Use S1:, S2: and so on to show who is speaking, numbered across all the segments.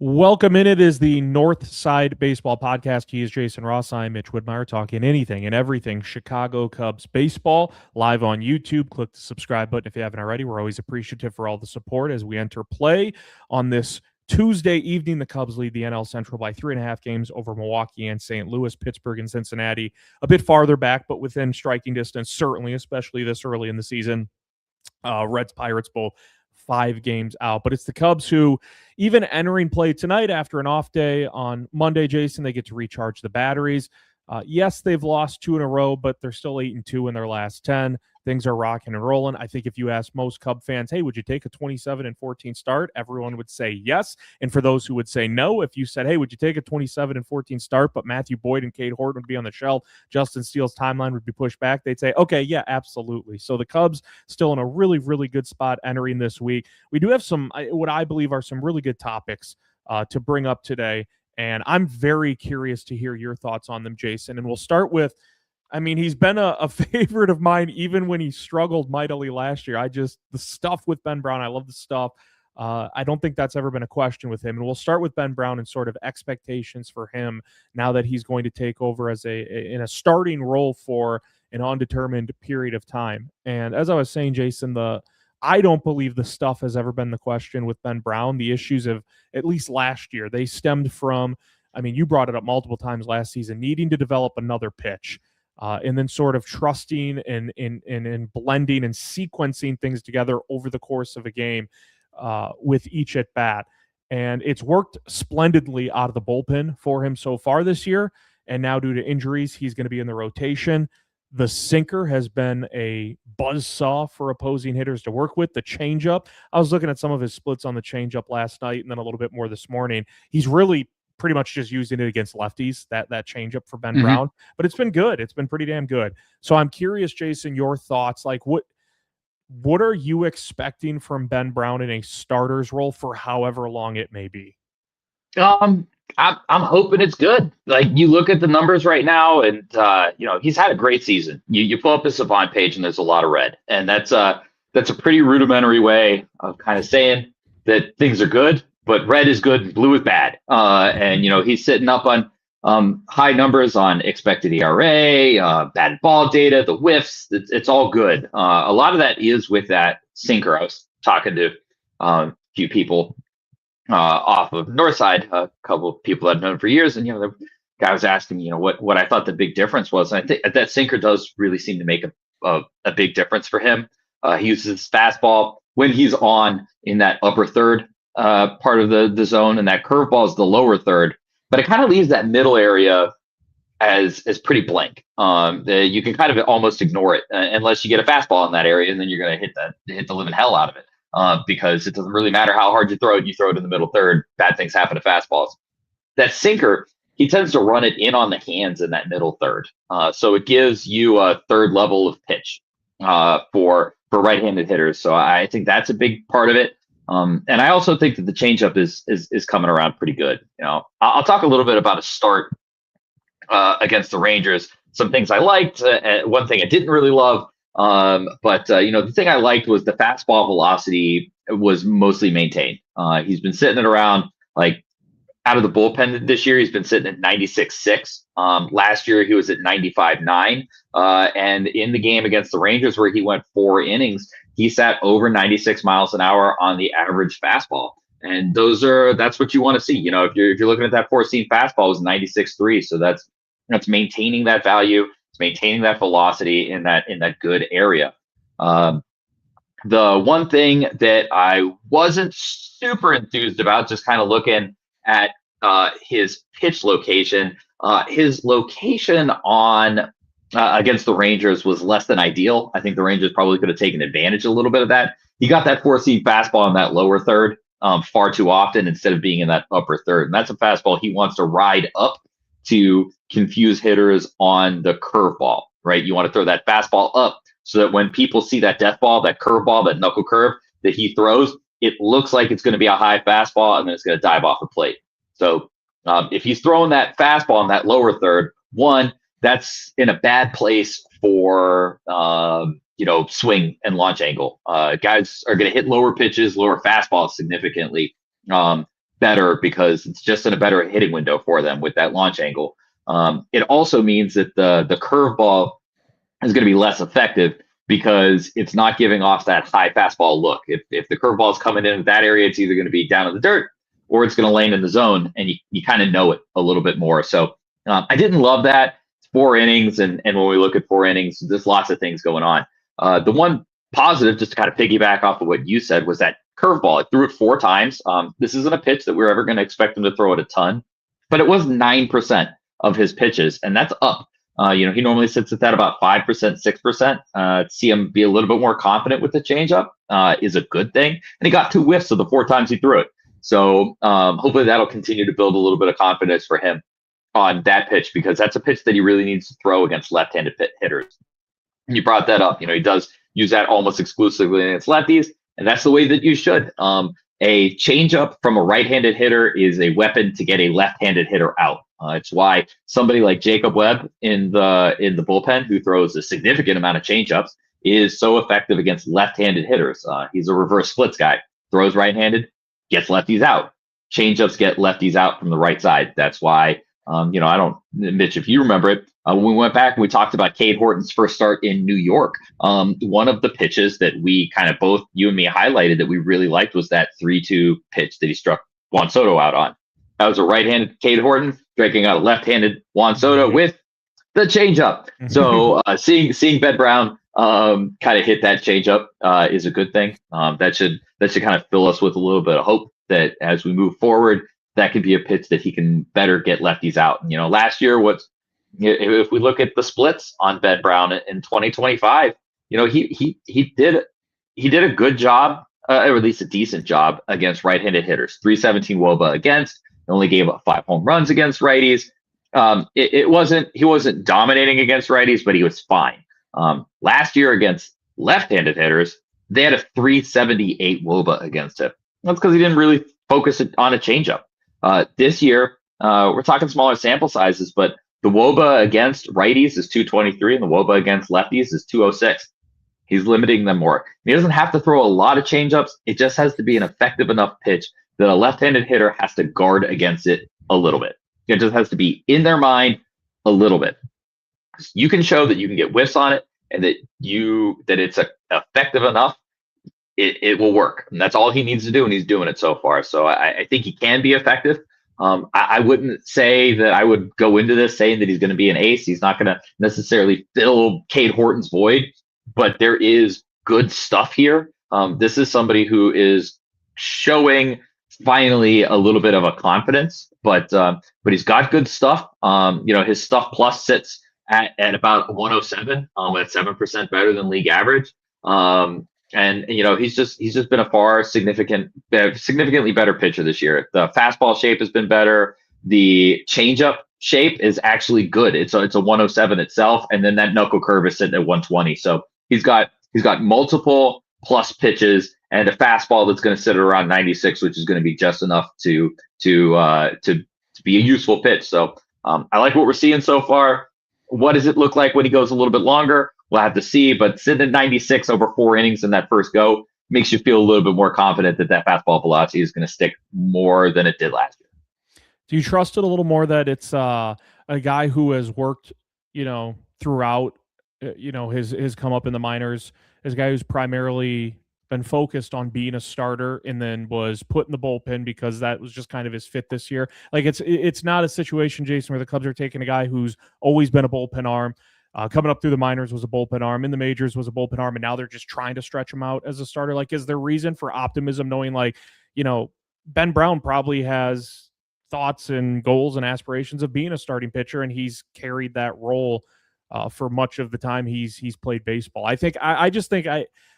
S1: Welcome in. It is the North Side Baseball Podcast. He is Jason Ross. I'm Mitch Whitmire, talking anything and everything Chicago Cubs baseball, live on YouTube. Click the subscribe button if you haven't already. We're always appreciative for all the support as we enter play on this Tuesday evening. The Cubs lead the NL Central by 3.5 games over Milwaukee and St. Louis. Pittsburgh and Cincinnati a bit farther back, but within striking distance, certainly, especially this early in the season. Reds, Pirates both 5 games out. But it's the Cubs who, even entering play tonight after an off day on Monday, Jason, they get to recharge the batteries. Yes, they've lost 2 in a row, but they're still 8-2 in their last 10. Things are rocking and rolling. I think if you ask most Cub fans, hey, would you take a 27-14 start? Everyone would say yes. And for those who would say no, if you said, hey, would you take a 27-14 start, but Matthew Boyd and Cade Horton would be on the shelf, Justin Steele's timeline would be pushed back, they'd say, okay, yeah, absolutely. So the Cubs still in a really, really good spot entering this week. We do have some, what I believe are some really good topics to bring up today. And I'm very curious to hear your thoughts on them, Jason. And we'll start with, he's been a favorite of mine even when he struggled mightily last year. The stuff with Ben Brown, I love the stuff. I don't think that's ever been a question with him. And we'll start with Ben Brown and sort of expectations for him now that he's going to take over as in a starting role for an undetermined period of time. And as I was saying, Jason, I don't believe the stuff has ever been the question with Ben Brown. The issues of, at least last year, they stemmed from, you brought it up multiple times last season, needing to develop another pitch. And then sort of trusting and blending and sequencing things together over the course of a game with each at bat. And it's worked splendidly out of the bullpen for him so far this year. And now due to injuries, he's going to be in the rotation. The sinker has been a buzzsaw for opposing hitters to work with. The changeup, I was looking at some of his splits on the changeup last night and then a little bit more this morning. He's really pretty much just using it against lefties, that changeup for Ben Brown. But it's been good. It's been pretty damn good. So I'm curious, Jason, your thoughts. Like, what are you expecting from Ben Brown in a starter's role for however long it may be?
S2: I'm hoping it's good. Like, you look at the numbers right now, and he's had a great season. You pull up his Savant page, and there's a lot of red, and that's a pretty rudimentary way of kind of saying that things are good, but red is good and blue is bad. And he's sitting up on high numbers on expected ERA, batted ball data, the whiffs. It's all good. A lot of that is with that sinker. I was talking to a few people off of Northside, a couple of people I've known for years, and the guy was asking me, what I thought the big difference was. And I think that sinker does really seem to make a big difference for him. He uses his fastball when he's on in that upper third part of the zone, and that curveball is the lower third, but it kind of leaves that middle area as pretty blank. You can kind of almost ignore it unless you get a fastball in that area, and then you're going to hit the living hell out of it. Because it doesn't really matter how hard you throw it in the middle third. Bad things happen to fastballs. That sinker, he tends to run it in on the hands in that middle third. So it gives you a third level of pitch for right-handed hitters. So I think that's a big part of it. And I also think that the changeup is coming around pretty good. I'll talk a little bit about a start against the Rangers. Some things I liked, one thing I didn't really love. But the thing I liked was the fastball velocity was mostly maintained. He's been sitting at around, like, out of the bullpen this year, he's been sitting at 96.6. Last year he was at 95.9. And in the game against the Rangers, where he went 4 innings, he sat over 96 miles an hour on the average fastball. And that's what you want to see. If you're looking at that 4-seam fastball, it was 96.3. So that's maintaining that value. It's maintaining that velocity in that good area. The one thing that I wasn't super enthused about, just kind of looking at his pitch location, his location on against the Rangers was less than ideal. I think the Rangers probably could have taken advantage a little bit of that. He got that 4-seam fastball in that lower third far too often instead of being in that upper third. And that's a fastball he wants to ride up to confuse hitters on the curveball, right? You want to throw that fastball up so that when people see that death ball, that curveball, that knuckle curve that he throws, it looks like it's going to be a high fastball and then it's going to dive off the plate. So if he's throwing that fastball in that lower third, one, that's in a bad place for swing and launch angle. Guys are going to hit lower pitches, lower fastballs significantly. better because it's just in a better hitting window for them with that launch angle. It also means that the curveball is going to be less effective because it's not giving off that high fastball look. If the curveball is coming in that area, it's either going to be down in the dirt or it's going to land in the zone, and you kind of know it a little bit more. So I didn't love that. It's 4 innings, and when we look at 4 innings, there's lots of things going on. The one positive, just to kind of piggyback off of what you said, was that curveball. It threw it 4 times. This isn't a pitch that we're ever going to expect him to throw it a ton, but it was 9% of his pitches, and that's up. He normally sits at that about 5%, 6%. See him be a little bit more confident with the changeup is a good thing. And he got 2 whiffs of the 4 times he threw it. So hopefully that'll continue to build a little bit of confidence for him on that pitch, because that's a pitch that he really needs to throw against left-handed hitters. And you brought that up. He does use that almost exclusively against lefties, and that's the way that you should. A changeup from a right-handed hitter is a weapon to get a left-handed hitter out. It's why somebody like Jacob Webb in the bullpen, who throws a significant amount of changeups, is so effective against left-handed hitters. He's a reverse splits guy. Throws right-handed, gets lefties out. Changeups get lefties out from the right side. That's why, Mitch, if you remember it, when we went back and we talked about Cade Horton's first start in New York, one of the pitches that we kind of both, you and me, highlighted that we really liked was that 3-2 pitch that he struck Juan Soto out on. That was a right-handed Cade Horton striking out a left-handed Juan Soto with the changeup. So seeing Ben Brown kind of hit that changeup is a good thing. That should kind of fill us with a little bit of hope that as we move forward, that could be a pitch that he can better get lefties out. Last year, if we look at the splits on Ben Brown in 2025, he did a good job, or at least a decent job against right-handed hitters. 317 WOBA against. He only gave up 5 home runs against righties. He wasn't dominating against righties, but he was fine. Last year against left-handed hitters, they had a 378 WOBA against him. That's because he didn't really focus on a changeup. This year, we're talking smaller sample sizes, but the WOBA against righties is 223, and the WOBA against lefties is 206. He's limiting them more. He doesn't have to throw a lot of changeups. It just has to be an effective enough pitch that a left-handed hitter has to guard against it a little bit. It just has to be in their mind a little bit. You can show that you can get whiffs on it and that it's effective enough. It will work. And that's all he needs to do, and he's doing it so far. So I think he can be effective. I wouldn't say that I would go into this saying that he's going to be an ace. He's not going to necessarily fill Cade Horton's void, but there is good stuff here. This is somebody who is showing finally a little bit of a confidence, but he's got good stuff. His stuff plus sits at about 107, at 7% better than league average. And he's just been a far significantly better pitcher this year. The fastball shape has been better. The changeup shape is actually good. It's a 107 itself, and then that knuckle curve is sitting at 120. So he's got multiple plus pitches and a fastball that's going to sit at around 96, which is going to be just enough to be a useful pitch. So I like what we're seeing so far. What does it look like when he goes a little bit longer? We'll have to see, but sitting at 96 over 4 innings in that first go makes you feel a little bit more confident that fastball velocity is going to stick more than it did last year.
S1: Do you trust it a little more that it's a guy who has worked, throughout, his come up in the minors, as a guy who's primarily been focused on being a starter and then was put in the bullpen because that was just kind of his fit this year? Like it's not a situation, Jason, where the Cubs are taking a guy who's always been a bullpen arm. Coming up through the minors was a bullpen arm, in the majors was a bullpen arm, and now they're just trying to stretch him out as a starter. Like, is there reason for optimism knowing, Ben Brown probably has thoughts and goals and aspirations of being a starting pitcher, and he's carried that role for much of the time he's played baseball. I just think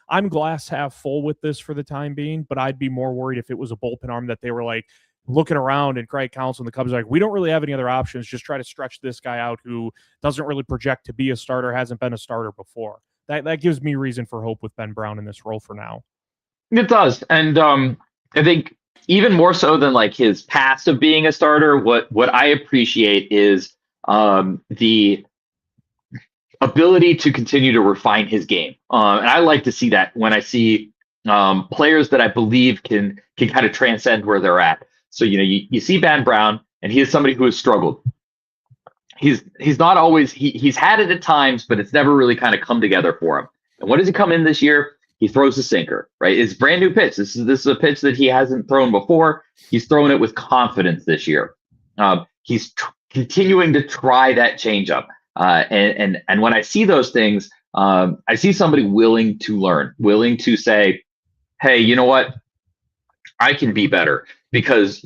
S1: I'm glass half full with this for the time being, but I'd be more worried if it was a bullpen arm that they were like looking around and Craig Counsell and the Cubs are like, we don't really have any other options. Just try to stretch this guy out who doesn't really project to be a starter, hasn't been a starter before. That gives me reason for hope with Ben Brown in this role for now.
S2: It does. And I think even more so than like his past of being a starter, what I appreciate is the ability to continue to refine his game. And I like to see that when I see players that I believe can kind of transcend where they're at. So, you see Ben Brown, and he is somebody who has struggled. He's not always, he's had it at times, but it's never really kind of come together for him. And what does he come in this year? He throws a sinker, right? It's a brand new pitch. This is a pitch that he hasn't thrown before. He's throwing it with confidence this year. He's continuing to try that changeup. And when I see those things, I see somebody willing to learn, willing to say, hey, you know what? I can be better, because,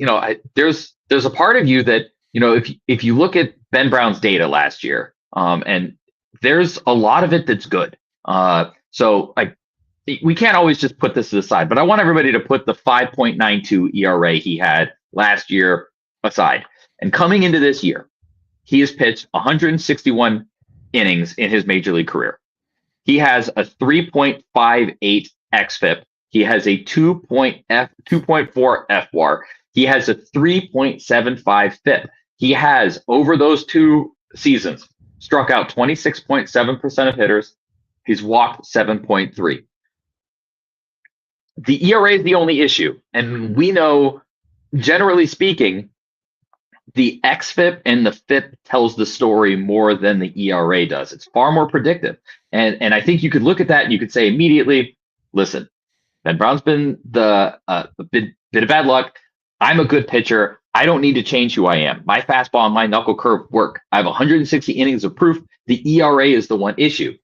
S2: there's a part of you that, if you look at Ben Brown's data last year, and there's a lot of it that's good. So we can't always just put this to the side, but I want everybody to put the 5.92 ERA he had last year aside. And coming into this year, he has pitched 161 innings in his major league career. He has a 3.58 xFIP. He has a 2.4 FWAR. He has a 3.75 FIP. He has, over those 2 seasons, struck out 26.7% of hitters. He's walked 7.3. The ERA is the only issue. And we know, generally speaking, the xFIP and the FIP tells the story more than the ERA does. It's far more predictive. And I think you could look at that and you could say immediately, listen, Ben Brown's been a bit of bad luck. I'm a good pitcher. I don't need to change who I am. My fastball and my knuckle curve work. I have 160 innings of proof. The ERA is the one issue.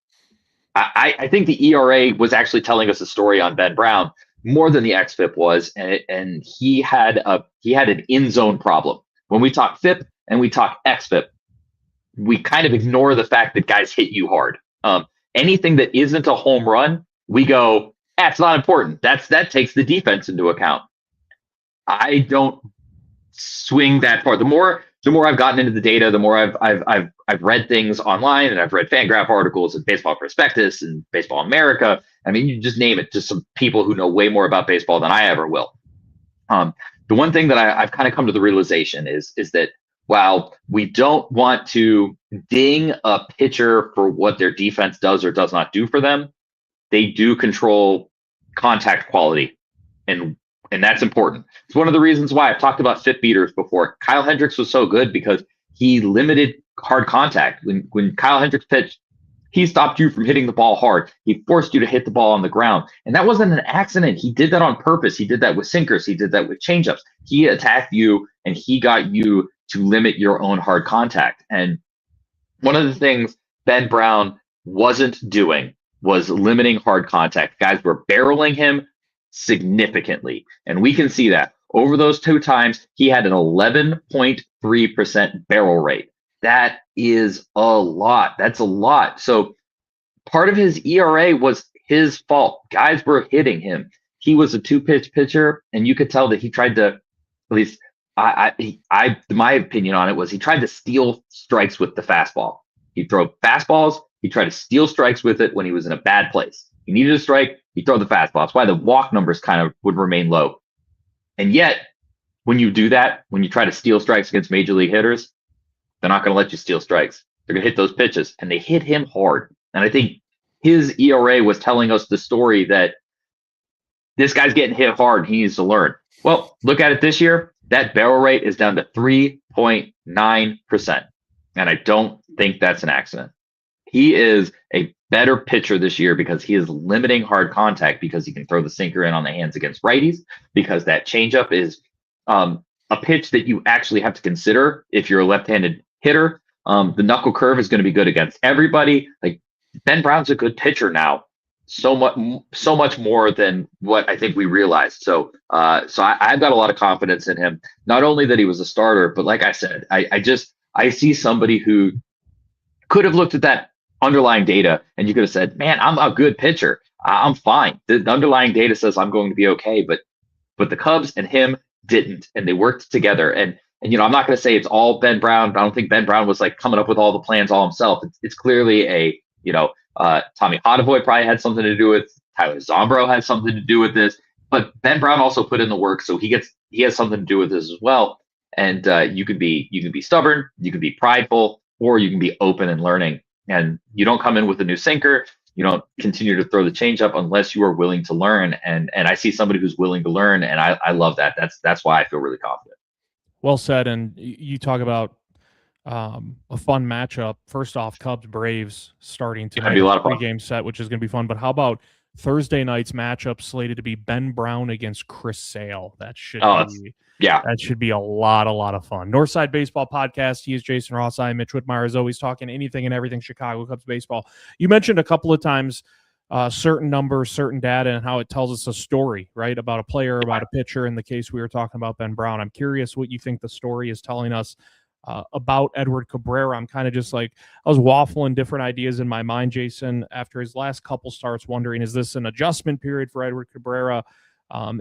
S2: I think the ERA was actually telling us a story on Ben Brown more than the xFIP was, and he had an in zone problem. When we talk FIP and we talk xFIP, we kind of ignore the fact that guys hit you hard. Anything that isn't a home run, we go, that's not important. That takes the defense into account. I don't swing that far. The more I've gotten into the data, the more I've read things online, and I've read Fangraph articles and Baseball Prospectus and Baseball America. I mean, you just name it, just some people who know way more about baseball than I ever will. The one thing that I've kind of come to the realization is that while we don't want to ding a pitcher for what their defense does or does not do for them, they do control contact quality, and that's important. It's one of the reasons why I've talked about FIP beaters before. Kyle Hendricks was so good because he limited hard contact. When Kyle Hendricks pitched, he stopped you from hitting the ball hard. He forced you to hit the ball on the ground. And that wasn't an accident. He did that on purpose. He did that with sinkers. He did that with changeups. He attacked you, and he got you to limit your own hard contact. And one of the things Ben Brown wasn't doing was limiting hard contact. Guys were barreling him significantly. And we can see that over those 2 times, he had an 11.3% barrel rate. That is a lot. That's a lot. So part of his ERA was his fault. Guys were hitting him. He was a 2-pitch pitcher, and you could tell that he tried to, at least my opinion on it was, he tried to steal strikes with the fastball. He'd throw fastballs. He tried to steal strikes with it when he was in a bad place. He needed a strike. He'd throw the fastball. That's why the walk numbers kind of would remain low. And yet, when you do that, when you try to steal strikes against major league hitters, they're not going to let you steal strikes. They're going to hit those pitches, and they hit him hard. And I think his ERA was telling us the story that this guy's getting hit hard. He needs to learn. Well, look at it this year. That barrel rate is down to 3.9%. And I don't think that's an accident. He is a better pitcher this year because he is limiting hard contact, because he can throw the sinker in on the hands against righties, because that changeup is a pitch that you actually have to consider if you're a left-handed hitter. The knuckle curve is going to be good against everybody. Like, Ben Brown's a good pitcher now, so much more than what I think we realized. So I've got a lot of confidence in him. Not only that he was a starter, but like I said, I see somebody who could have looked at that underlying data and you could have said, man, I'm a good pitcher. I'm fine. The underlying data says I'm going to be okay, but the Cubs and him didn't, and they worked together. And I'm not going to say it's all Ben Brown, but I don't think Ben Brown was like coming up with all the plans all himself. It's clearly Tommy Hodevoy probably had something to do with, Tyler Zombro had something to do with this, but Ben Brown also put in the work, so he has something to do with this as well. And you can be stubborn, you can be prideful, or you can be open and learning. And you don't come in with a new sinker. You don't continue to throw the changeup unless you are willing to learn. And I see somebody who's willing to learn, and I love that. That's why I feel really confident.
S1: Well said. And you talk about a fun matchup. First off, Cubs Braves starting
S2: It's gonna
S1: tonight,
S2: be a
S1: a
S2: lot of fun.
S1: 3-game set, which is going to be fun. But how about Thursday night's matchup slated to be Ben Brown against Chris Sale? That should be a lot of fun. Northside Baseball Podcast. He is Jason Ross. I'm Mitch Whitmire, as always, talking anything and everything Chicago Cubs baseball. You mentioned a couple of times certain numbers, certain data, and how it tells us a story, right, about a player, about a pitcher. In the case we were talking about Ben Brown, I'm curious what you think the story is telling us about Edward Cabrera. I'm kind of just like, I was waffling different ideas in my mind, Jason, after his last couple starts, wondering, is this an adjustment period for Edward Cabrera?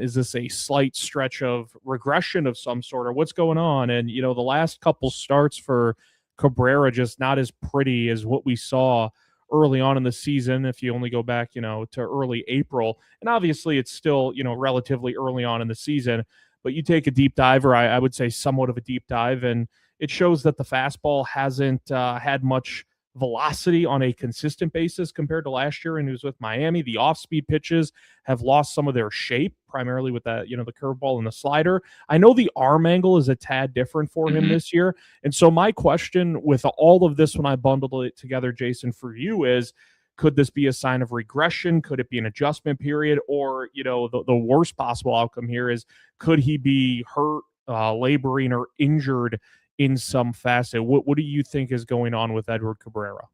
S1: Is this a slight stretch of regression of some sort, or what's going on? And, the last couple starts for Cabrera, just not as pretty as what we saw early on in the season. If you only go back, to early April, and obviously it's still, relatively early on in the season, but you take a deep dive, or I would say somewhat of a deep dive, and it shows that the fastball hasn't had much velocity on a consistent basis compared to last year. And it was with Miami. The off-speed pitches have lost some of their shape, primarily with that, the curveball and the slider. I know the arm angle is a tad different for him this year. And so my question with all of this, when I bundled it together, Jason, for you is, could this be a sign of regression? Could it be an adjustment period? Or, the worst possible outcome here is, could he be hurt, laboring, or injured in some facet? What do you think is going on with Edward Cabrera?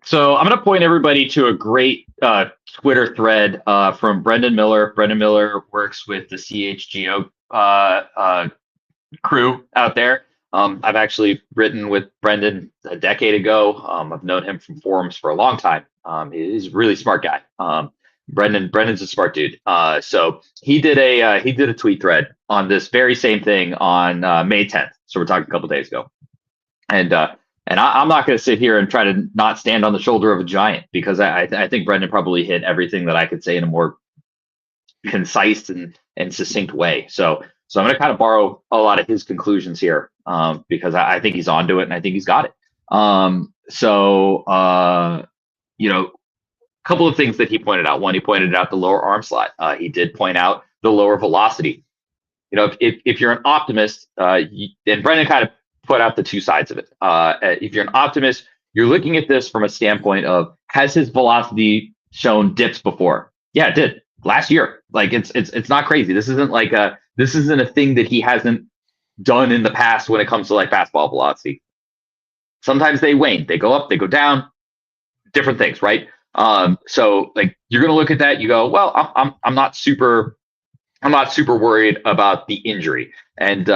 S2: So I'm going to point everybody to a great Twitter thread from Brendan Miller. Brendan Miller works with the CHGO crew out there. I've actually written with Brendan a decade ago. I've known him from forums for a long time. He's a really smart guy. Brendan's a smart dude. So he did a tweet thread on this very same thing on May 10th. So we're talking a couple days ago, and I'm not going to sit here and try to not stand on the shoulder of a giant, because I think Brendan probably hit everything that I could say in a more concise and succinct way. So I'm going to kind of borrow a lot of his conclusions here, because I think he's onto it and I think he's got it. A couple of things that he pointed out. One, he pointed out the lower arm slot. He did point out the lower velocity. If you're an optimist, and Brendan kind of put out the two sides of it. If you're an optimist, you're looking at this from a standpoint of, has his velocity shown dips before? Yeah, it did last year. Like it's not crazy. This isn't a thing that he hasn't done in the past when it comes to like fastball velocity. Sometimes they wane, they go up, they go down, different things, right? So like you're gonna look at that, you go, well, I'm not super worried about the injury. And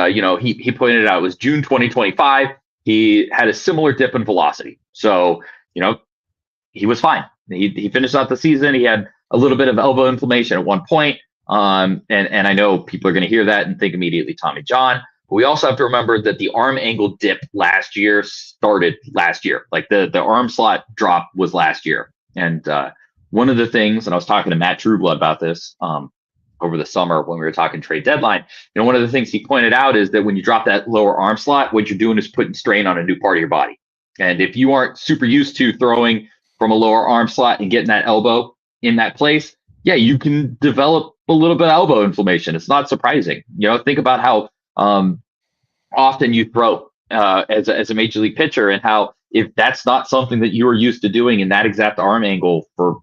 S2: he pointed out, it was June 2025. He had a similar dip in velocity. So, he was fine. He finished out the season. He had a little bit of elbow inflammation at one point. And I know people are going to hear that and think immediately Tommy John. But we also have to remember that the arm angle dip last year started last year. Like the arm slot drop was last year. And one of the things, and I was talking to Matt Trueblood about this over the summer when we were talking trade deadline, one of the things he pointed out is that when you drop that lower arm slot, what you're doing is putting strain on a new part of your body. And if you aren't super used to throwing from a lower arm slot and getting that elbow in that place, yeah, you can develop a little bit of elbow inflammation. It's not surprising. Think about how often you throw as a major league pitcher, and how if that's not something that you are used to doing in that exact arm angle for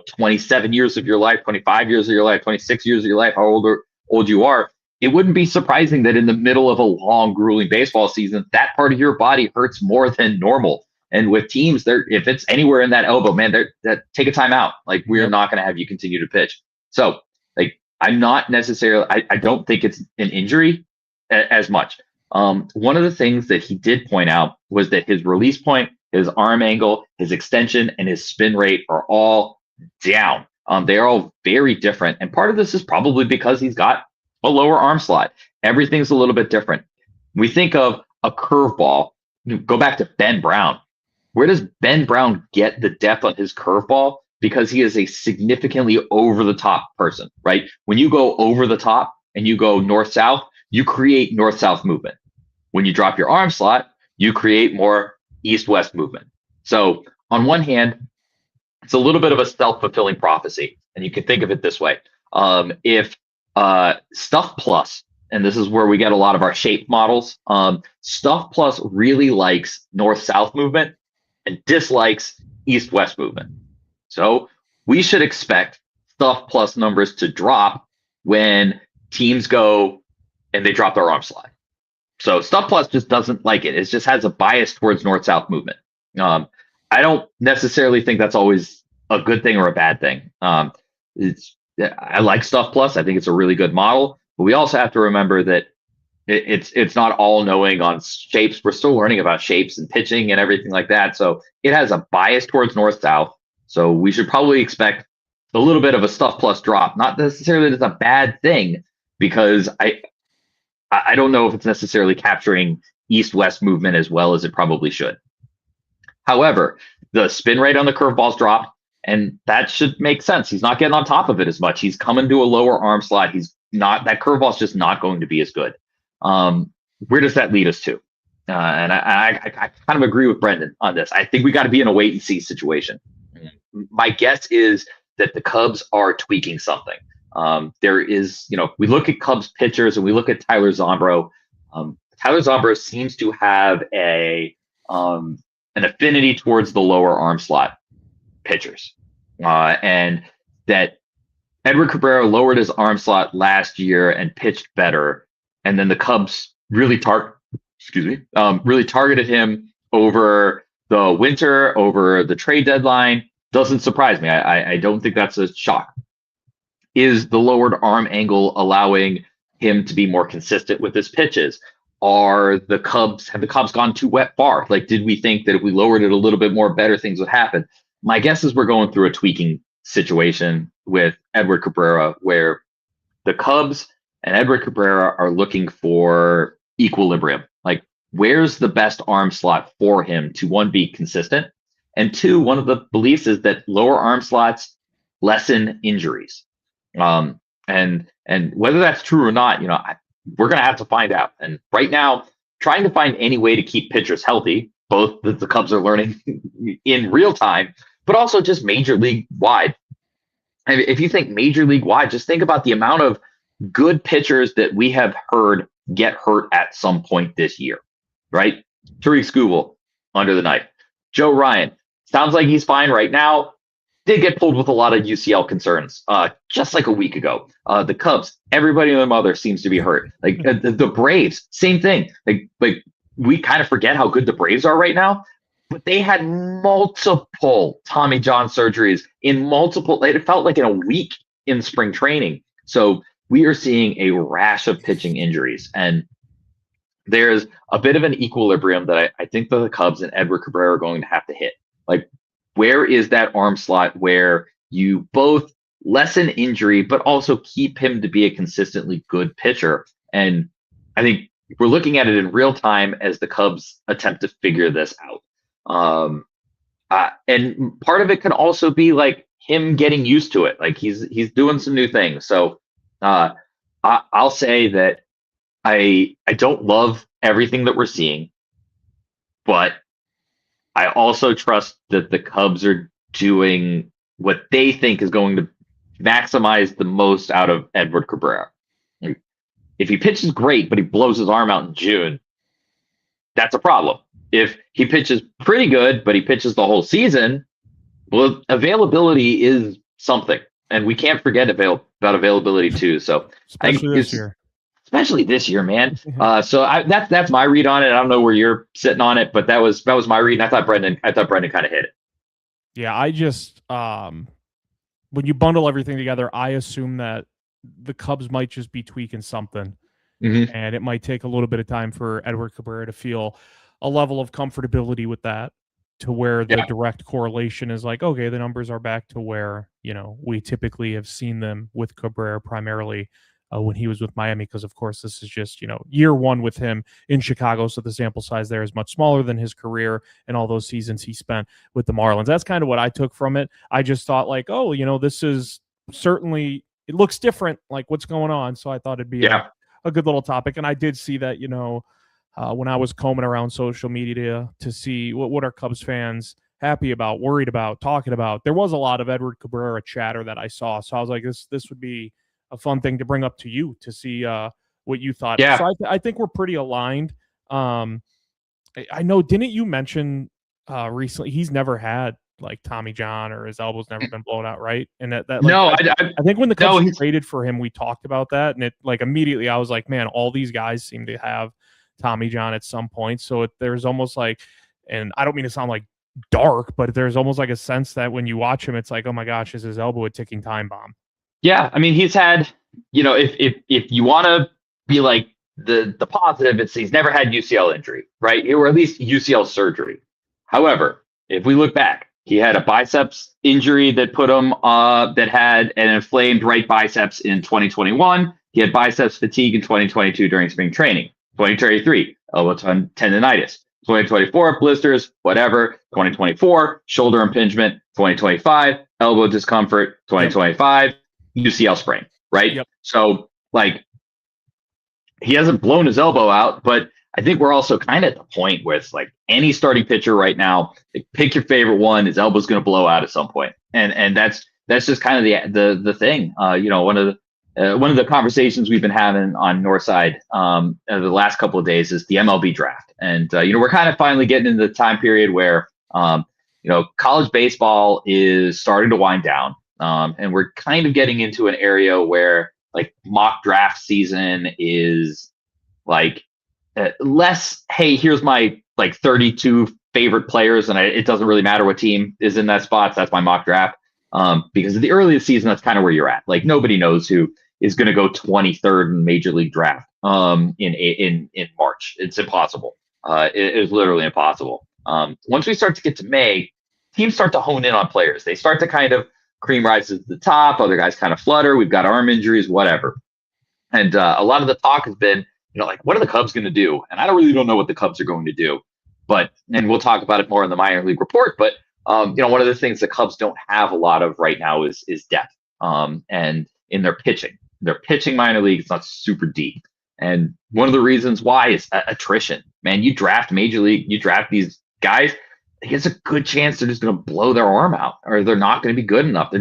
S2: 27 years of your life, 25 years of your life, 26 years of your life, how old you are, it wouldn't be surprising that in the middle of a long, grueling baseball season, that part of your body hurts more than normal. And with teams, if it's anywhere in that elbow, man, take a timeout. Like, we're not going to have you continue to pitch. So, like, I'm not necessarily, I don't think it's an injury as much. One of the things that he did point out was that his release point, his arm angle, his extension, and his spin rate are all down. They are all very different. And part of this is probably because he's got a lower arm slot. Everything's a little bit different. We think of a curveball. Go back to Ben Brown. Where does Ben Brown get the depth on his curveball? Because he is a significantly over the top person, right? When you go over the top and you go north-south, you create north-south movement. When you drop your arm slot, you create more east-west movement. So on one hand, it's a little bit of a self-fulfilling prophecy. And you can think of it this way. If Stuff Plus, and this is where we get a lot of our shape models. Stuff Plus really likes north-south movement and dislikes east-west movement. So we should expect Stuff Plus numbers to drop when teams go and they drop their arm slide. So Stuff Plus just doesn't like it. It just has a bias towards north-south movement. I don't necessarily think that's always a good thing or a bad thing. I like Stuff Plus. I think it's a really good model, but we also have to remember that it's not all knowing on shapes. We're still learning about shapes and pitching and everything like that. So it has a bias towards north-south. So we should probably expect a little bit of a Stuff Plus drop. Not necessarily that it's a bad thing, because I don't know if it's necessarily capturing east-west movement as well as it probably should. However, the spin rate on the curveball's dropped, and that should make sense. He's not getting on top of it as much. He's coming to a lower arm slot. That curveball's just not going to be as good. Where does that lead us to? And I kind of agree with Brendan on this. I think we got to be in a wait and see situation. My guess is that the Cubs are tweaking something. There is, we look at Cubs pitchers and we look at Tyler Zombro. Tyler Zombro seems to have an affinity towards the lower arm slot pitchers, and that Edward Cabrera lowered his arm slot last year and pitched better, and then the Cubs really targeted him over the winter, over the trade deadline. Doesn't surprise me. I don't think that's a shock. Is the lowered arm angle allowing him to be more consistent with his pitches? Have the Cubs gone too far? Like, did we think that if we lowered it a little bit more, better things would happen? My guess is we're going through a tweaking situation with Edward Cabrera, where the Cubs and Edward Cabrera are looking for equilibrium. Like, where's the best arm slot for him to, one, be consistent, and two, one of the beliefs is that lower arm slots lessen injuries. And whether that's true or not, we're going to have to find out. And right now, trying to find any way to keep pitchers healthy, both that the Cubs are learning in real time, but also just major league wide. And if you think major league wide, just think about the amount of good pitchers that we have heard get hurt at some point this year, right? Tariq Skubal under the knife. Joe Ryan, sounds like he's fine right now. Did get pulled with a lot of UCL concerns just like a week ago. The Cubs, everybody and their mother seems to be hurt. Like the Braves, same thing. Like we kind of forget how good the Braves are right now, but they had multiple Tommy John surgeries it felt like in a week in spring training. So we are seeing a rash of pitching injuries, and there's a bit of an equilibrium that I think that the Cubs and Edward Cabrera are going to have to hit. Like, where is that arm slot where you both lessen injury, but also keep him to be a consistently good pitcher? And I think we're looking at it in real time as the Cubs attempt to figure this out. And part of it can also be like him getting used to it. Like he's doing some new things. So I'll say that I don't love everything that we're seeing, but I also trust that the Cubs are doing what they think is going to maximize the most out of Edward Cabrera. If he pitches great, but he blows his arm out in June, that's a problem. If he pitches pretty good, but he pitches the whole season, well, availability is something. And we can't forget about availability too. So
S1: especially this year.
S2: Especially this year, man. So that's my read on it. I don't know where you're sitting on it, but that was my read. And I thought Brendan kind of hit it.
S1: Yeah, I just when you bundle everything together, I assume that the Cubs might just be tweaking something, and it might take a little bit of time for Edward Cabrera to feel a level of comfortability with that, to where the direct correlation is like, okay, the numbers are back to where we typically have seen them with Cabrera primarily. When he was with Miami, because of course this is just year one with him in Chicago, so the sample size there is much smaller than his career and all those seasons he spent with the Marlins. That's kind of what I took from it. I just thought like, this is certainly, it looks different, like what's going on. So I thought it'd be a good little topic. And I did see that when I was combing around social media to see what are Cubs fans happy about, worried about, talking about, there was a lot of Edward Cabrera chatter that I saw. So I was like, this would be a fun thing to bring up to you to see what you thought.
S2: Yeah.
S1: So I think we're pretty aligned. I know, didn't you mention recently he's never had like Tommy John, or his elbow's never been blown out, right? And that like,
S2: No,
S1: I think when the Cubs
S2: no,
S1: traded for him, we talked about that, and it like immediately I was like, man, all these guys seem to have Tommy John at some point. So there's almost like, and I don't mean to sound like dark, but there's almost like a sense that when you watch him, it's like, oh my gosh, is his elbow a ticking time bomb?
S2: Yeah, I mean, he's had, if you want to be like the positive, it's he's never had UCL injury, right? Or at least UCL surgery. However, if we look back, he had a biceps injury that put him that had an inflamed right biceps in 2021. He had biceps fatigue in 2022 during spring training. 2023, elbow tendonitis. 2024, blisters, whatever. 2024, shoulder impingement. 2025, elbow discomfort. 2025, UCL sprain, right?
S1: Yep.
S2: So, like, he hasn't blown his elbow out, but I think we're also kind of at the point where it's like any starting pitcher right now, like, pick your favorite one, his elbow's going to blow out at some point. And that's just kind of the thing. One of the conversations we've been having on Northside the last couple of days is the MLB draft. And, we're kind of finally getting into the time period where, college baseball is starting to wind down. And we're kind of getting into an area where like mock draft season is like less, hey, here's my like 32 favorite players, and it doesn't really matter what team is in that spot. So that's my mock draft. Because at the early of the season, that's kind of where you're at. Like, nobody knows who is going to go 23rd in Major League Draft in March. It's impossible. It is literally impossible. Once we start to get to May, teams start to hone in on players. They start to kind of cream rises to the top. Other guys kind of flutter. We've got arm injuries, whatever. And a lot of the talk has been, like, what are the Cubs going to do? And I don't know what the Cubs are going to do. And we'll talk about it more in the minor league report. But, one of the things the Cubs don't have a lot of right now is depth. And in their pitching minor league, it's not super deep. And one of the reasons why is attrition. Man, you draft major league, you draft these guys, it's a good chance they're just going to blow their arm out, or they're not going to be good enough.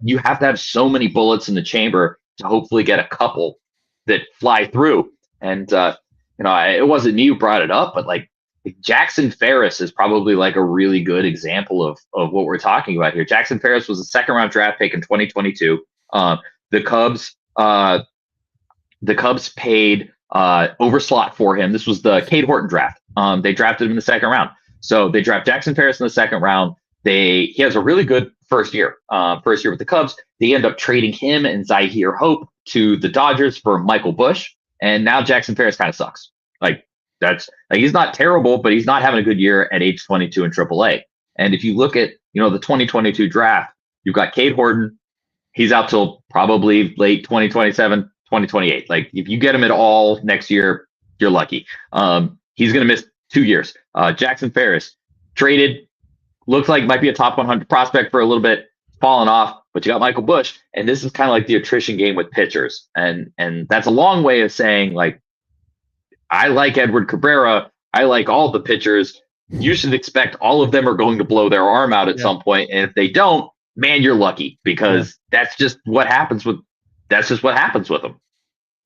S2: You have to have so many bullets in the chamber to hopefully get a couple that fly through. And, it wasn't me who brought it up, but like Jackson Ferris is probably like a really good example of what we're talking about here. Jackson Ferris was a second round draft pick in 2022. The Cubs paid overslot for him. This was the Cade Horton draft. They drafted him in the second round. So they draft Jackson Ferris in the second round. He has a really good first year with the Cubs. They end up trading him and Zahir Hope to the Dodgers for Michael Busch. And now Jackson Ferris kind of sucks. He's not terrible, but he's not having a good year at age 22 in AAA. And if you look at, the 2022 draft, you've got Cade Horton. He's out till probably late 2027, 2028. Like, if you get him at all next year, you're lucky. He's going to miss 2 years. Jackson Ferris traded, looks like might be a top 100 prospect for a little bit, fallen off, but you got Michael Busch. And this is kind of like the attrition game with pitchers. And that's a long way of saying, like, I like Edward Cabrera. I like all the pitchers. You should expect all of them are going to blow their arm out at some point. And if they don't, man, you're lucky, because that's just what happens with them.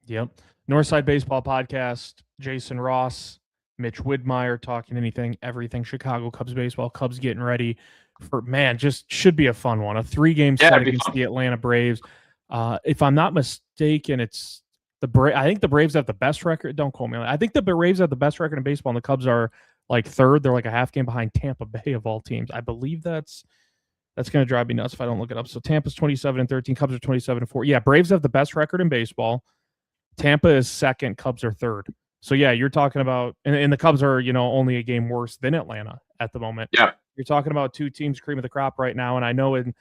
S1: Yep. Northside Baseball Podcast, Jason Ross, Mitch Widmeyer, talking everything Chicago Cubs baseball. Cubs getting ready for, man, just should be a fun one. A 3-game set against the Atlanta Braves. If I'm not mistaken, it's I think the Braves have the best record. Don't quote me on that. I think the Braves have the best record in baseball, and the Cubs are like third. They're like a half game behind Tampa Bay of all teams. I believe that's going to drive me nuts if I don't look it up. So Tampa's 27-13, Cubs are 27-4. Yeah, Braves have the best record in baseball. Tampa is second, Cubs are third. So yeah, you're talking about, and the Cubs are, only a game worse than Atlanta at the moment.
S2: Yeah.
S1: You're talking about two teams cream of the crop right now. And I know in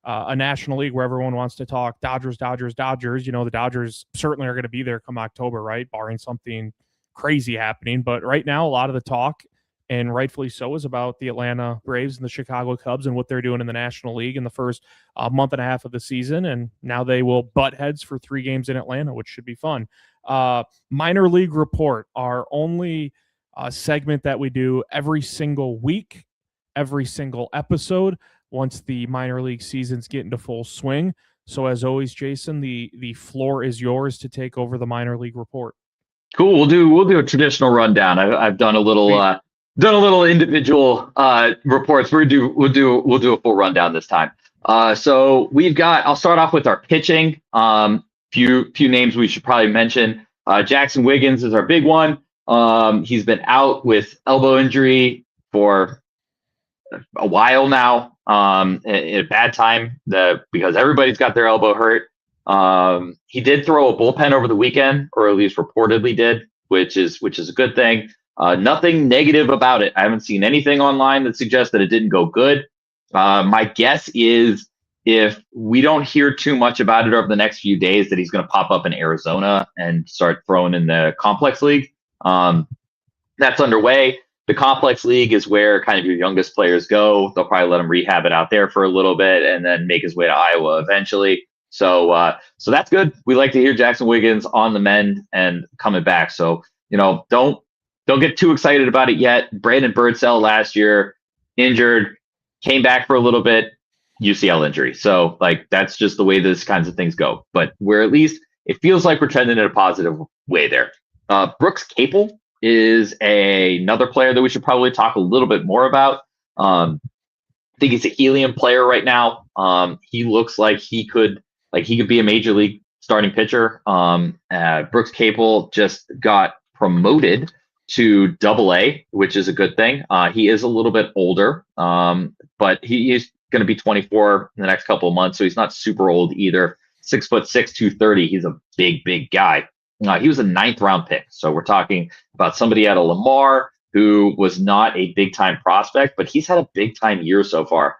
S1: a national league where everyone wants to talk Dodgers, the Dodgers certainly are going to be there come October, right? Barring something crazy happening. But right now, a lot of the talk, and rightfully so, is about the Atlanta Braves and the Chicago Cubs and what they're doing in the National League in the first month and a half of the season. And now they will butt heads for 3 games in Atlanta, which should be fun. Minor League Report, our only segment that we do every single week, every single episode, once the minor league seasons get into full swing. So as always, Jason, the floor is yours to take over the Minor League Report.
S2: Cool. We'll do a traditional rundown. I've done a little individual reports. We'll do a full rundown this time. So I'll start off with our pitching. Few names we should probably mention. Jackson Wiggins is our big one. He's been out with elbow injury for a while now. In a bad time because everybody's got their elbow hurt. He did throw a bullpen over the weekend, or at least reportedly did, which is a good thing. Nothing negative about it. I haven't seen anything online that suggests that it didn't go good. My guess is if we don't hear too much about it over the next few days, that he's going to pop up in Arizona and start throwing in the Complex League. That's underway. The Complex League is where kind of your youngest players go. They'll probably let him rehab it out there for a little bit and then make his way to Iowa eventually. So that's good. We like to hear Jackson Wiggins on the mend and coming back. So, don't get too excited about it yet. Brandon Birdsell last year, injured, came back for a little bit, UCL injury. So that's just the way these kinds of things go. But it feels like we're trending in a positive way there. Brooks Capel is another player that we should probably talk a little bit more about. I think he's a helium player right now. He looks like he could be a major league starting pitcher. Brooks Capel just got promoted to Double-A, which is a good thing. He is a little bit older, but he is going to be 24 in the next couple of months, so he's not super old either. 6'6", 230. He's a big guy. He was a 9th round pick, so we're talking about somebody out of Lamar who was not a big time prospect, but he's had a big time year so far.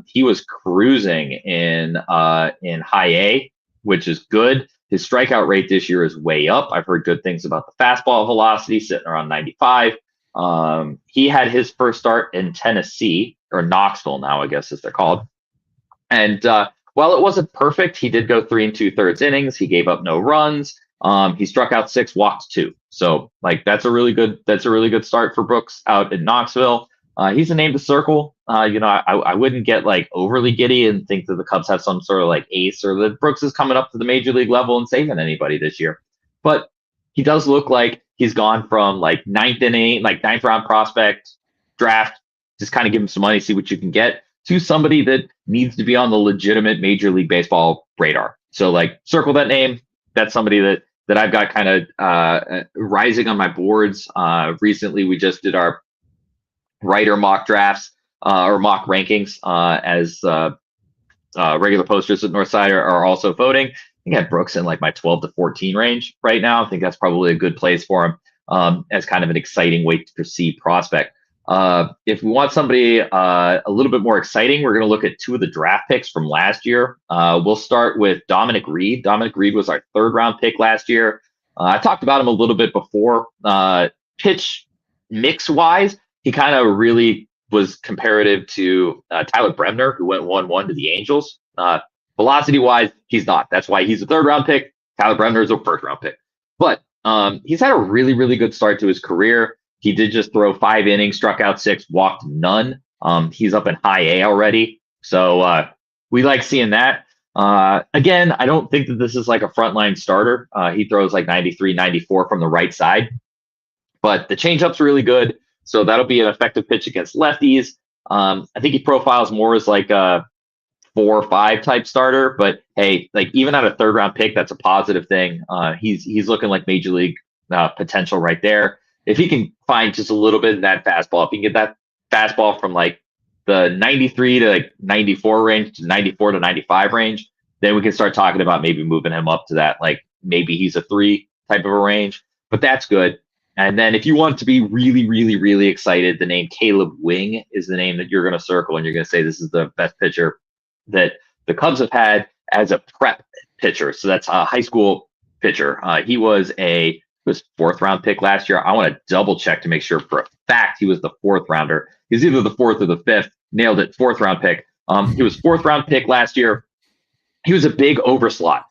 S2: He was cruising in high A, which is good. His strikeout rate this year is way up. I've heard good things about the fastball velocity sitting around 95. He had his first start in Tennessee, or Knoxville now, I guess as they're called. And while it wasn't perfect, he did go 3 2/3 innings. He gave up no runs. He struck out 6, walked 2. So that's a really good start for Brooks out in Knoxville. He's a name to circle. I wouldn't get overly giddy and think that the Cubs have some sort of ace, or that Brooks is coming up to the major league level and saving anybody this year. But he does look like he's gone from 9th round prospect draft, just kind of give him some money, see what you can get, to somebody that needs to be on the legitimate Major League Baseball radar. So circle that name. That's somebody that I've got kind of rising on my boards. Recently, we just did our writer mock drafts or mock rankings as regular posters at Northside are also voting. I think I have Brooks in my 12 to 14 range right now. I think that's probably a good place for him as kind of an exciting way to proceed prospect. If we want somebody a little bit more exciting, we're going to look at 2 of the draft picks from last year. We'll start with Dominic Reed. Dominic Reed was our 3rd round pick last year. I talked about him a little bit before. Pitch mix wise, he kind of really was comparative to Tyler Bremner, who went 1-1 to the Angels. Velocity wise, he's not. That's why he's a 3rd round pick. Tyler Bremner is a 1st round pick. But he's had a really, really good start to his career. He did just throw 5 innings, struck out 6, walked none. He's up in high A already. So we like seeing that. Again, I don't think that this is a frontline starter. He throws 93, 94 from the right side. But the changeup's really good. So that'll be an effective pitch against lefties. I think he profiles more as a 4 or 5 type starter. But hey, even at a 3rd round pick, that's a positive thing. He's looking like major league potential right there. If he can find just a little bit of that fastball, if he can get that fastball from the 93 to 94 range to 94 to 95 range, then we can start talking about maybe moving him up to that. Maybe he's a 3 type of a range, but that's good. And then if you want to be really, really, really excited, the name Caleb Wing is the name that you're going to circle, and you're going to say this is the best pitcher that the Cubs have had as a prep pitcher. So that's a high school pitcher. He was 4th round pick last year. I want to double check to make sure for a fact he was the 4th rounder. He's either the 4th or the 5th. Nailed it. 4th round pick. He was 4th round pick last year. He was a big overslot.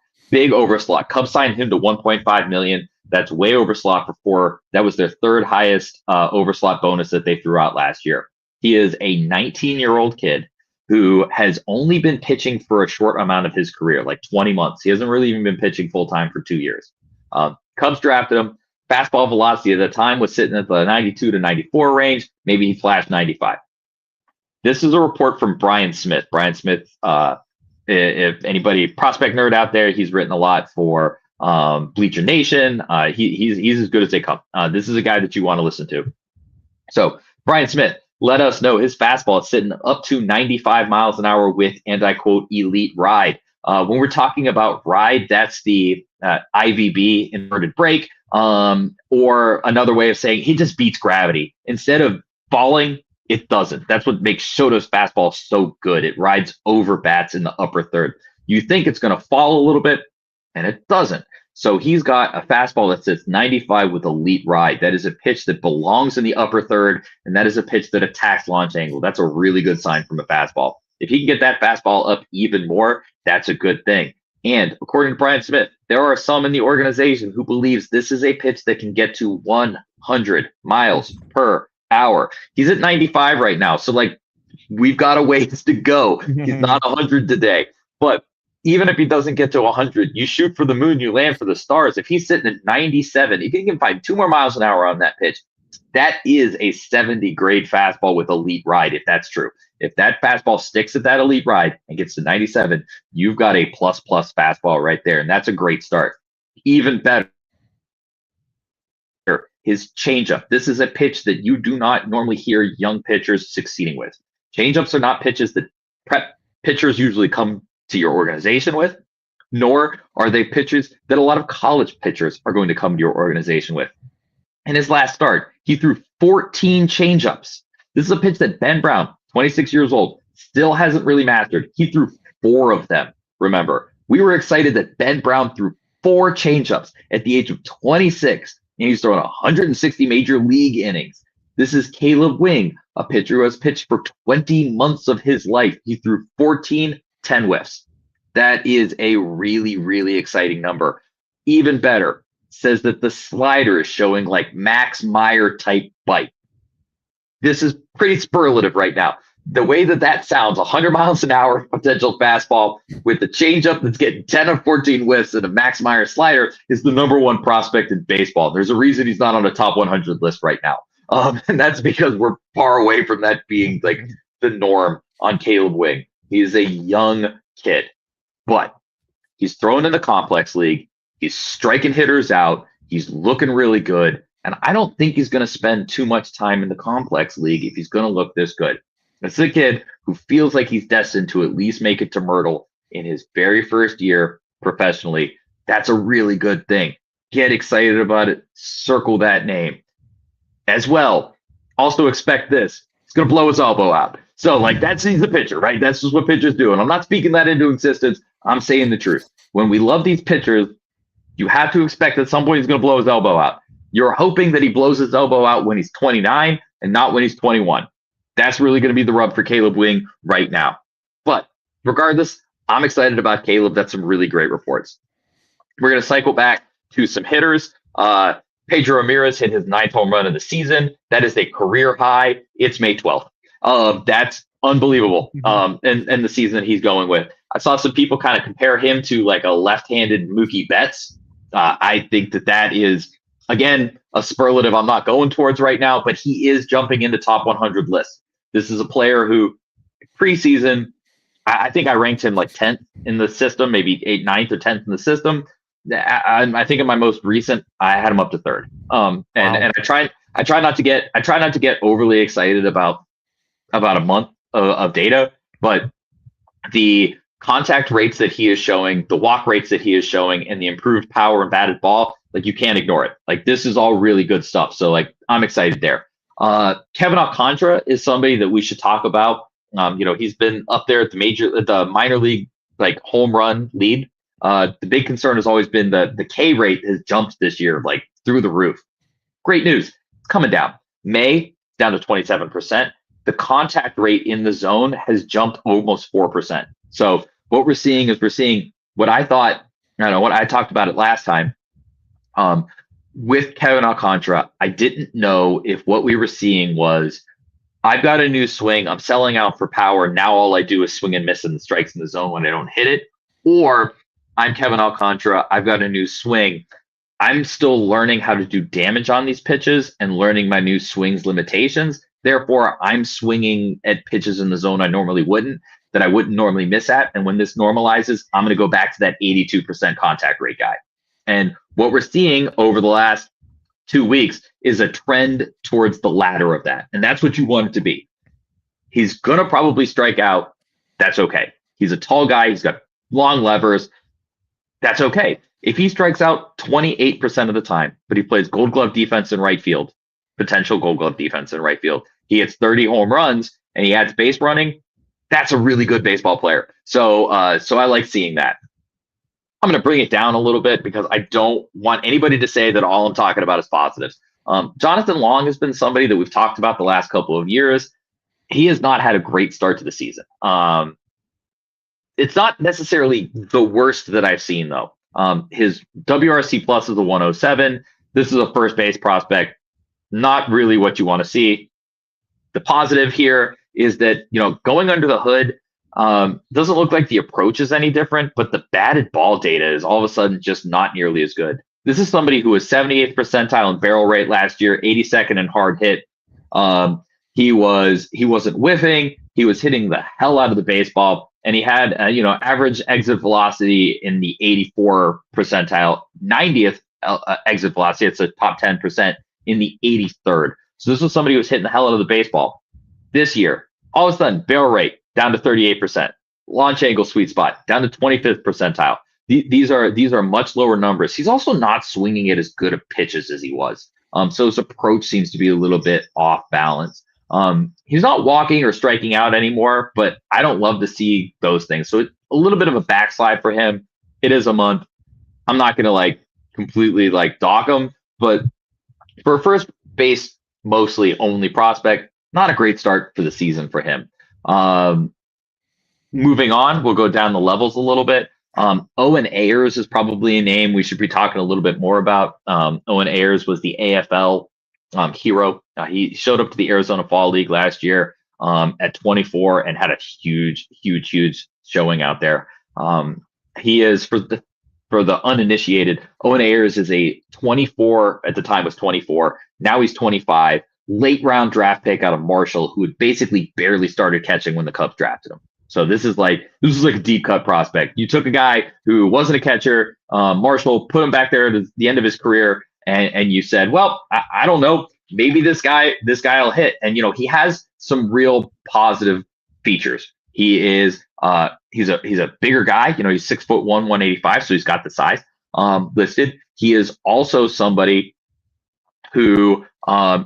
S2: Cubs signed him to $1.5 million. That's way overslot for 4. That was their 3rd highest overslot bonus that they threw out last year. He is a 19-year-old kid who has only been pitching for a short amount of his career, 20 months. He hasn't really even been pitching full time for 2 years. Cubs drafted him. fastball velocity at the time was sitting at the 92 to 94 range. Maybe he flashed 95. This is a report from Brian Smith. Brian Smith, if anybody prospect nerd out there, he's written a lot for Bleacher Nation. He's as good as they come. This is a guy that you want to listen to. So Brian Smith let us know his fastball is sitting up to 95 miles an hour with, and I quote, elite ride. When we're talking about ride, that's the IVB, inverted break, or another way of saying he just beats gravity. Instead of falling, it doesn't. That's what makes Soto's fastball so good. It rides over bats in the upper third. You think it's going to fall a little bit, and it doesn't. So he's got a fastball that sits 95 with elite ride. That is a pitch that belongs in the upper third, and that is a pitch that attacks launch angle. That's a really good sign from a fastball. If he can get that fastball up even more, that's a good thing. And according to Brian Smith, there are some in the organization who believes this is a pitch that can get to 100 miles per hour. He's at 95 right now. So like we've got a ways to go. He's not 100 today. But even if he doesn't get to 100, you shoot for the moon, you land for the stars. If he's sitting at 97, if he can find 2 more miles an hour on that pitch, that is a 70 grade fastball with elite ride, if that's true. If that fastball sticks at that elite ride and gets to 97, you've got a plus fastball right there. And that's a great start. Even better, his changeup. This is a pitch that you do not normally hear young pitchers succeeding with. Changeups are not pitches that prep pitchers usually come to your organization with, nor are they pitches that a lot of college pitchers are going to come to your organization with. In his last start, he threw 14 changeups. This is a pitch that Ben Brown, 26 years old, still hasn't really mastered. He threw 4 of them. Remember, we were excited that Ben Brown threw 4 changeups at the age of 26, and he's throwing 160 major league innings. This is Caleb Wing, a pitcher who has pitched for 20 months of his life. He threw 14, 10 whiffs. That is a really, really exciting number. Even better, says that the slider is showing like Max Meyer type bite. This is pretty superlative right now. The way that sounds, 100 miles an hour potential fastball with the changeup that's getting 10 of 14 whiffs and a Max Meyer slider is the #1 prospect in baseball. There's a reason he's not on a top 100 list right now. And that's because we're far away from that being like the norm on Caleb Wing. He is a young kid, but he's thrown in the complex league. He's striking hitters out. He's looking really good. And I don't think he's going to spend too much time in the complex league if he's going to look this good. This is a kid who feels like he's destined to at least make it to Myrtle in his very first year professionally. That's a really good thing. Get excited about it. Circle that name. As well, also expect this. He's going to blow his elbow out. So, like, he's a pitcher, right? That's just what pitchers do. And I'm not speaking that into existence. I'm saying the truth. When we love these pitchers, you have to expect at some point he's going to blow his elbow out. You're hoping that he blows his elbow out when he's 29 and not when he's 21. That's really going to be the rub for Caleb Wing right now. But regardless, I'm excited about Caleb. That's some really great reports. We're going to cycle back to some hitters. Pedro Ramirez hit his 9th home run of the season. That is a career high. It's May 12th. That's unbelievable. And the season he's going with. I saw some people kind of compare him to like a left-handed Mookie Betts. I think that is, again, a superlative I'm not going towards right now, but he is jumping into top 100 lists. This is a player who preseason, I think I ranked him like 10th in the system, maybe 8th, 9th, or 10th in the system. I think in my most recent, I had him up to 3rd. And I try not to get overly excited about a month of data, but the contact rates that he is showing, the walk rates that he is showing, and the improved power and batted ball, like, you can't ignore it. Like, this is all really good stuff. So, like, I'm excited there. Kevin Alcantara is somebody that we should talk about. He's been up there at the minor league, like, home run lead. The big concern has always been the K rate has jumped this year, like, through the roof. Great news. It's coming down. May, down to 27%. The contact rate in the zone has jumped almost 4%. So what we're seeing is what I thought, what I talked about it last time. With Kevin Alcantara, I didn't know if what we were seeing was, I've got a new swing, I'm selling out for power, now all I do is swing and miss and strikes in the zone when I don't hit it, or I'm Kevin Alcantara, I've got a new swing, I'm still learning how to do damage on these pitches and learning my new swings limitations. Therefore, I'm swinging at pitches in the zone I normally wouldn't, that I wouldn't normally miss at. And when this normalizes, I'm going to go back to that 82% contact rate guy. And what we're seeing over the last 2 weeks is a trend towards the latter of that. And that's what you want it to be. He's going to probably strike out. That's okay. He's a tall guy. He's got long levers. That's okay. If he strikes out 28% of the time, but he plays Gold Glove defense in right field, potential Gold Glove defense in right field, he hits 30 home runs and he adds base running, that's a really good baseball player. So I like seeing that. I'm going to bring it down a little bit because I don't want anybody to say that all I'm talking about is positives. Jonathan Long has been somebody that we've talked about the last couple of years. He has not had a great start to the season. It's not necessarily the worst that I've seen, though. His WRC plus is a 107. This is a first base prospect. Not really what you want to see. The positive here is that, going under the hood, doesn't look like the approach is any different, but the batted ball data is all of a sudden just not nearly as good. This is somebody who was 78th percentile in barrel rate last year, 82nd in hard hit. He wasn't whiffing. He was hitting the hell out of the baseball, and he had average exit velocity in the 84 percentile, 90th exit velocity. It's a top 10% in the 83rd. So this was somebody who was hitting the hell out of the baseball. This year, all of a sudden, barrel rate down to 38%, launch angle sweet spot down to 25th percentile. These are much lower numbers. He's also not swinging it as good of pitches as he was. So his approach seems to be a little bit off balance. He's not walking or striking out anymore, but I don't love to see those things. So a little bit of a backslide for him. It is a month. I'm not going to completely dock him, but for a first base, mostly only prospect, not a great start for the season for him. Moving on, we'll go down the levels a little bit. Owen Ayers is probably a name we should be talking a little bit more about. Owen Ayers was the AFL hero. He showed up to the Arizona Fall League last year at 24 and had a huge showing out there. He is, for the uninitiated, Owen Ayers is a 24, at the time was 24. Now he's 25. Late round draft pick out of Marshall, who had basically barely started catching when the Cubs drafted him. So this is like a deep cut prospect. You took a guy who wasn't a catcher, Marshall, put him back there at the end of his career, and you said, well, I don't know, maybe this guy will hit. And he has some real positive features. He is he's a bigger guy. He's 6'1", 185, so he's got the size listed. He is also somebody who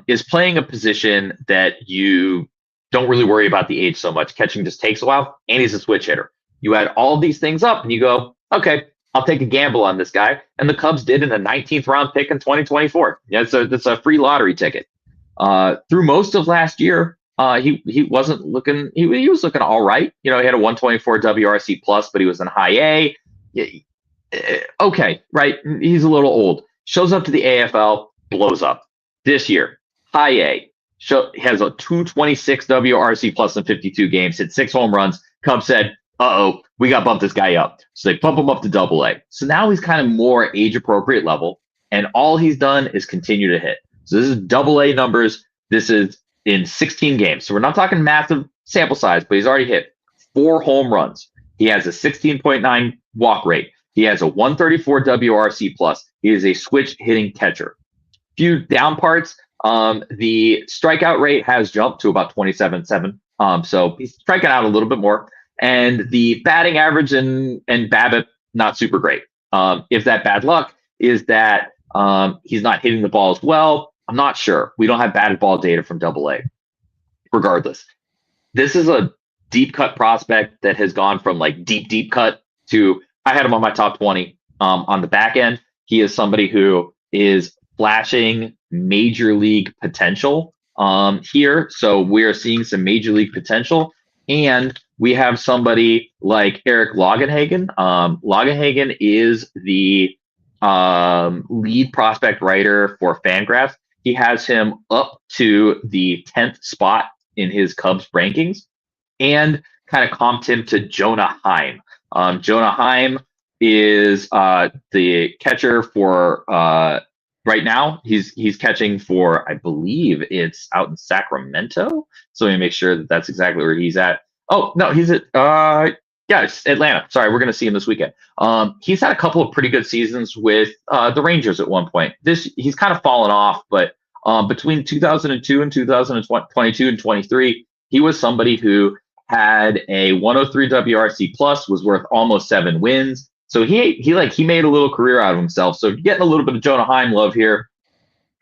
S2: is playing a position that you don't really worry about the age so much. Catching just takes a while, and he's a switch hitter. You add all of these things up, and you go, okay, I'll take a gamble on this guy. And the Cubs did in a 19th round pick in 2024. Yeah, that's a free lottery ticket. Through most of last year, he wasn't looking. He was looking all right. He had a 124 WRC plus, but he was in high A. Okay, right. He's a little old. Shows up to the AFL, blows up. This year, high A, has a 226 WRC plus in 52 games, hit 6 home runs. Cubs said, uh-oh, we got to bump this guy up. So they bump him up to double A. So now he's kind of more age-appropriate level, and all he's done is continue to hit. So this is double A numbers. This is in 16 games. So we're not talking massive sample size, but he's already hit 4 home runs. He has a 16.9 walk rate. He has a 134 WRC plus. He is a switch hitting catcher. Few down parts. The strikeout rate has jumped to about 27.7. So he's striking out a little bit more. And the batting average and BABIP, not super great. If that bad luck is that he's not hitting the ball as well, I'm not sure. We don't have batted ball data from Double A. Regardless, this is a deep cut prospect that has gone from deep cut to, I had him on my top 20 on the back end. He is somebody who is flashing major league potential here. So we're seeing some major league potential. And we have somebody like Eric Longenhagen. Longenhagen is the lead prospect writer for Fangraphs. He has him up to the 10th spot in his Cubs rankings, and kind of comped him to Jonah Heim. Jonah Heim is the catcher for right now. He's catching for, I believe it's out in Sacramento. So let me make sure that that's exactly where he's at. Oh no, he's at yeah, it's Atlanta. Sorry, we're going to see him this weekend. He's had a couple of pretty good seasons with the Rangers at one point. He's kind of fallen off, but between 2002 and 2022 and 23, he was somebody who had a 103 WRC plus, was worth almost 7 wins. So he made a little career out of himself. So getting a little bit of Jonah Heim love here,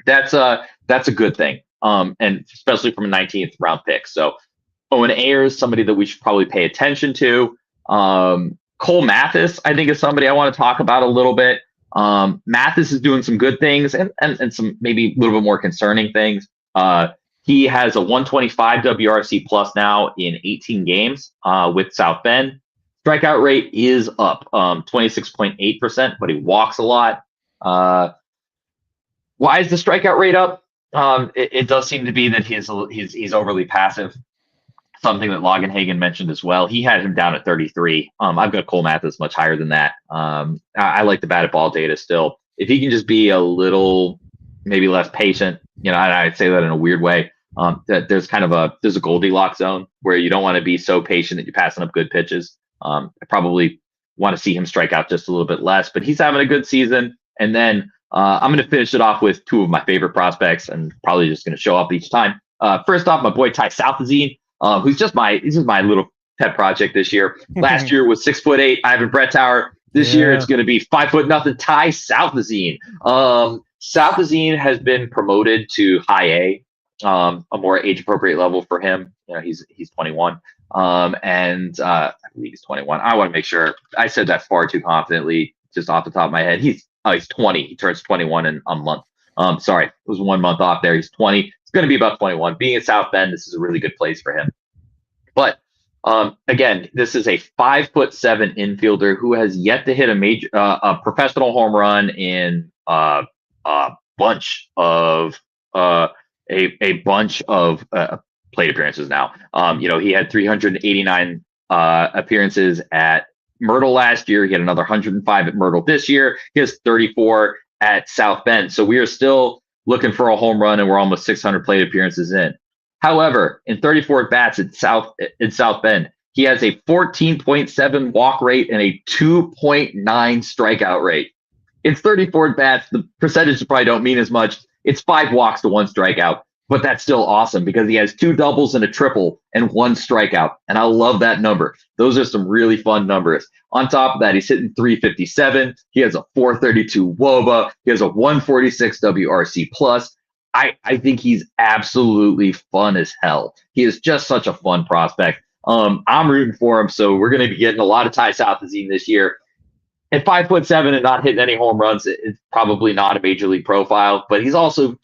S2: that's a good thing. And especially from a 19th round pick. So Owen Ayers, somebody that we should probably pay attention to. Cole Mathis, I think, is somebody I want to talk about a little bit. Mathis is doing some good things and some maybe a little bit more concerning things. He has a 125 WRC plus now in 18 games with South Bend. Strikeout rate is up 26.8%, but he walks a lot. Why is the strikeout rate up? It does seem to be that he's overly passive. Something that Logenhagen mentioned as well. He had him down at 33. I've got Cole Mathis much higher than that. I like the batted ball data still. If he can just be a little, maybe less patient, I'd say that in a weird way. That there's a Goldilocks zone where you don't want to be so patient that you're passing up good pitches. I probably want to see him strike out just a little bit less, but he's having a good season. And then I'm going to finish it off with 2 of my favorite prospects, and probably just going to show up each time. First off, my boy Ty Southazine. Who's just my little pet project this year. Last year was 6'8" Ivan Brettauer. This year it's going to be 5'0" Ty Southazine. Southazine has been promoted to high A, a more age appropriate level for him. He's 21, and I believe he's 21. I want to make sure I said that far too confidently, just off the top of my head. He's 20. He turns 21 in a month. Sorry, it was 1 month off there. He's 20. It's going to be about 21. Being at South Bend, this is a really good place for him. But again, this is a 5'7" infielder who has yet to hit a professional home run in a bunch of plate appearances now. He had 389 appearances at Myrtle last year. He had another 105 at Myrtle this year. He has 34 at South Bend. So we are still looking for a home run, and we're almost 600 plate appearances in. However, in 34 at bats at South Bend, he has a 14.7 walk rate and a 2.9 strikeout rate. It's 34 at bats. The percentages probably don't mean as much. It's 5 walks to 1 strikeout, but that's still awesome because he has 2 doubles and a triple and 1 strikeout. And I love that number. Those are some really fun numbers. On top of that, he's hitting 357. He has a 432 WOBA. He has a 146 WRC plus. I think he's absolutely fun as hell. He is just such a fun prospect. I'm rooting for him, so we're going to be getting a lot of Ty Southazine this year. At 5'7" and not hitting any home runs, it's probably not a major league profile, but he's also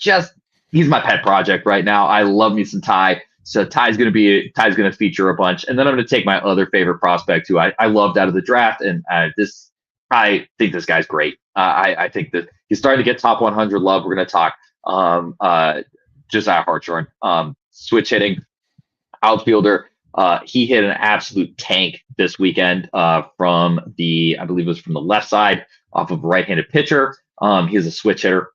S2: he's my pet project right now. I love me some Ty. So Ty's going to feature a bunch. And then I'm going to take my other favorite prospect who I loved out of the draft. And I think this guy's great. I think that he's starting to get top 100 love. We're going to talk Josiah Hartshorn, switch hitting outfielder. He hit an absolute tank this weekend from I believe it was from the left side off of a right-handed pitcher. He is a switch hitter.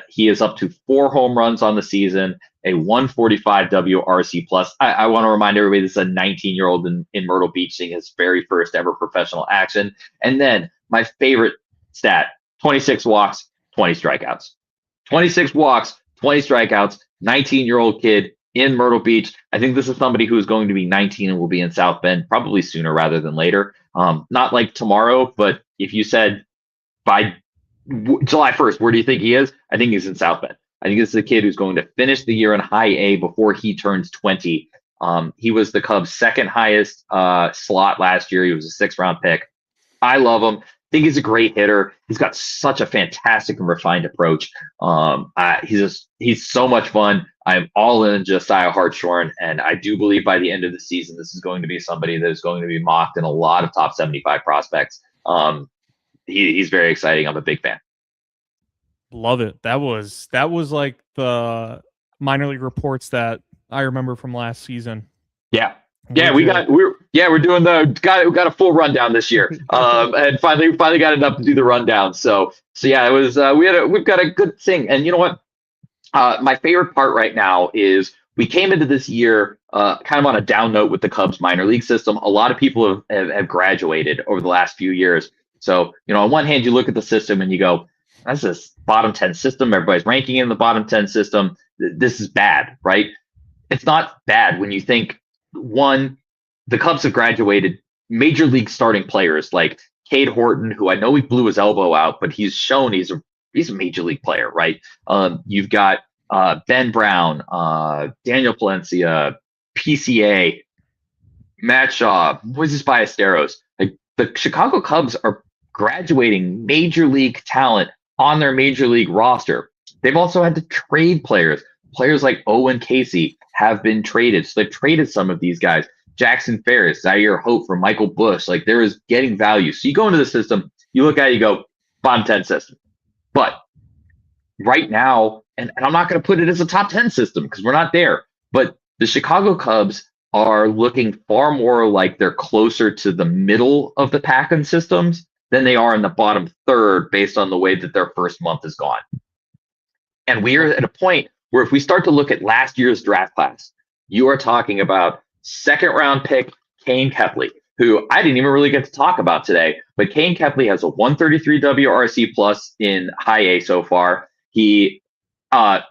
S2: He is up to 4 home runs on the season, a 145 WRC plus. I want to remind everybody this is a 19-year-old in Myrtle Beach seeing his very first ever professional action. And then my favorite stat, 26 walks, 20 strikeouts. 26 walks, 20 strikeouts, 19-year-old kid in Myrtle Beach. I think this is somebody who is going to be 19 and will be in South Bend probably sooner rather than later. Not like tomorrow, but if you said by July 1st, where do you think he is? I think he's in South Bend. I think this is a kid who's going to finish the year in high A before he turns 20. He was the Cubs' second highest slot last year. He was a 6th round pick. I love him. I think he's a great hitter. He's got such a fantastic and refined approach. He's so much fun. I'm all in Josiah Hartshorn, and I do believe by the end of the season, this is going to be somebody that is going to be mocked in a lot of top 75 prospects. He's very exciting. I'm a big fan.
S1: Love it. That was like the minor league reports that I remember from last season.
S2: Yeah. Yeah, we're doing we got a full rundown this year, and finally got enough to do the rundown. So yeah, it was we've got a good thing, and you know what? My favorite part right now is we came into this year kind of on a down note with the Cubs minor league system. A lot of people have graduated over the last few years. So, on one hand, you look at the system and you go, that's this bottom 10 system. Everybody's ranking in the bottom 10 system. This is bad, right? It's not bad when you think, one, the Cubs have graduated major league starting players like Cade Horton, who I know he blew his elbow out, but he's shown he's a major league player, right? You've got Ben Brown, Daniel Palencia, PCA, Matt Shaw, Moises Ballesteros. Like, the Chicago Cubs are graduating major league talent on their major league roster. They've also had to trade players. Players like Owen Casey have been traded. So they've traded some of these guys. Jackson Ferris, Zaire Hope from Michael Busch. Like, there is getting value. So you go into the system, you look at it, you go, bottom 10 system. But right now, and I'm not going to put it as a top 10 system because we're not there, but the Chicago Cubs are looking far more like they're closer to the middle of the pack in systems than they are in the bottom third based on the way that their first month has gone. And we are at a point where if we start to look at last year's draft class, you are talking about second round pick Kane Kepley, who I didn't even really get to talk about today, but Kane Kepley has a 133 WRC plus in high A so far. We're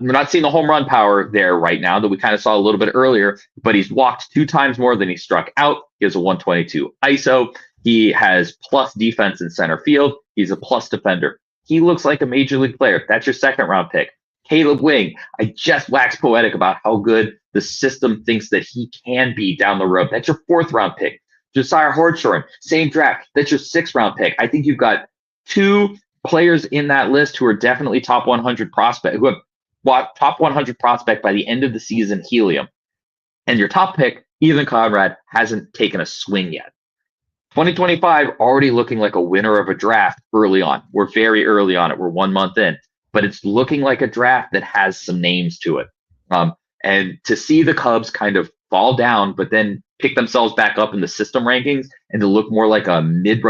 S2: not seeing the home run power there right now that we kind of saw a little bit earlier, but he's walked 2 times more than he struck out. He has a 122 ISO. He has plus defense in center field. He's a plus defender. He looks like a major league player. That's your second round pick. Caleb Wing, I just waxed poetic about how good the system thinks that he can be down the road. That's your 4th round pick. Josiah Hartshorn, same draft. That's your 6th round pick. I think you've got 2 players in that list who are definitely top 100 prospect, who have top 100 prospect by the end of the season helium. And your top pick, Ethan Conrad, hasn't taken a swing yet. 2025 already looking like a winner of a draft early on. We're very early on it. We're 1 month in, but it's looking like a draft that has some names to it. And to see the Cubs kind of fall down, but then pick themselves back up in the system rankings and to look more like a mid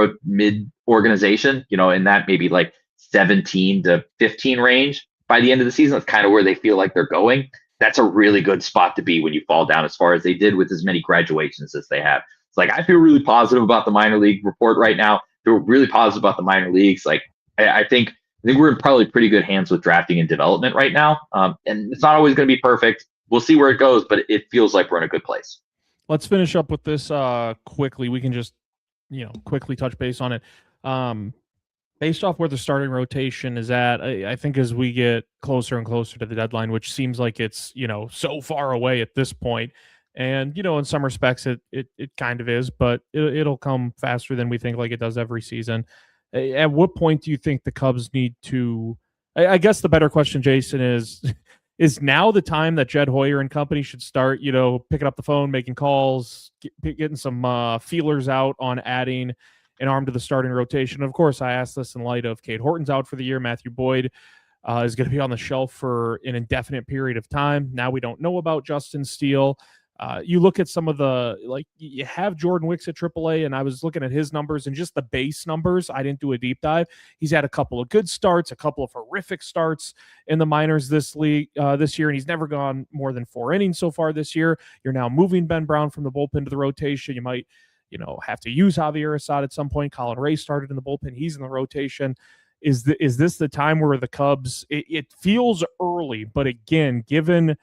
S2: organization, in that maybe like 17 to 15 range by the end of the season. That's kind of where they feel like they're going. That's a really good spot to be when you fall down as far as they did with as many graduations as they have. It's like, I feel really positive about the minor league report right now. I feel really positive about the minor leagues. Like, I think we're in probably pretty good hands with drafting and development right now. And it's not always going to be perfect. We'll see where it goes, but it feels like we're in a good place.
S1: Let's finish up with this quickly. We can just, quickly touch base on it. Based off where the starting rotation is at, I think as we get closer and closer to the deadline, which seems like it's, so far away at this point, and, in some respects it kind of is, but it'll come faster than we think, like it does every season. At what point do you think the Cubs need to, I guess the better question, Jason, is now the time that Jed Hoyer and company should start, picking up the phone, making calls, getting some feelers out on adding an arm to the starting rotation? Of course, I asked this in light of Cade Horton's out for the year. Matthew Boyd is going to be on the shelf for an indefinite period of time. Now we don't know about Justin Steele. You look at some of you have Jordan Wicks at AAA, and I was looking at his numbers and just the base numbers. I didn't do a deep dive. He's had a couple of good starts, a couple of horrific starts in the minors this year, and he's never gone more than 4 innings so far this year. You're now moving Ben Brown from the bullpen to the rotation. You might have to use Javier Assad at some point. Colin Ray started in the bullpen. He's in the rotation. Is this the time where the Cubs, it feels early, but again, given,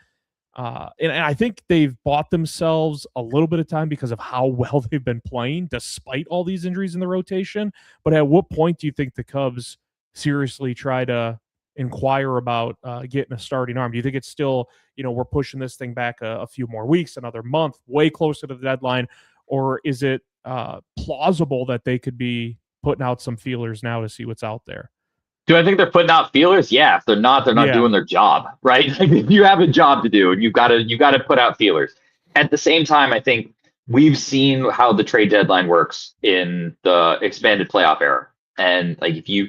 S1: and I think they've bought themselves a little bit of time because of how well they've been playing despite all these injuries in the rotation. But at what point do you think the Cubs seriously try to inquire about getting a starting arm? Do you think it's still, we're pushing this thing back a few more weeks, another month, way closer to the deadline? Or is it plausible that they could be putting out some feelers now to see what's out there?
S2: Do I think they're putting out feelers? Yeah. If they're not doing their job, right? Like, if you have a job to do, and you've got to put out feelers. At the same time, I think we've seen how the trade deadline works in the expanded playoff era. And like, if you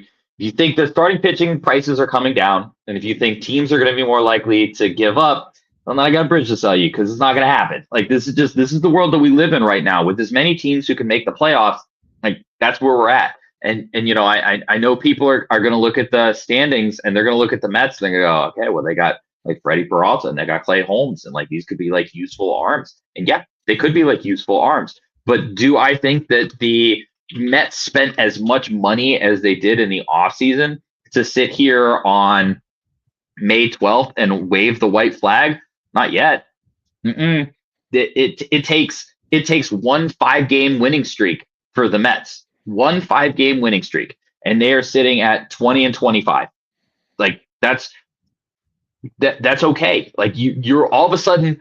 S2: think the starting pitching prices are coming down, and if you think teams are going to be more likely to give up, Well, then I got a bridge to sell you because it's not going to happen. Like this is the world that we live in right now with as many teams who can make the playoffs. Like that's where we're at. And I know people are going to look at the standings and they're going to look at the Mets and they're going to go, okay, well they got like Freddie Peralta and they got Clay Holmes and like these could be like useful arms. And yeah, they could be like useful arms. But do I think that the Mets spent as much money as they did in the offseason to sit here on May 12th and wave the white flag? Not yet. It takes 1 5-game winning streak for the Mets. 1 5-game winning streak, and they are sitting at 20-25. Like that's okay. Like you're all of a sudden,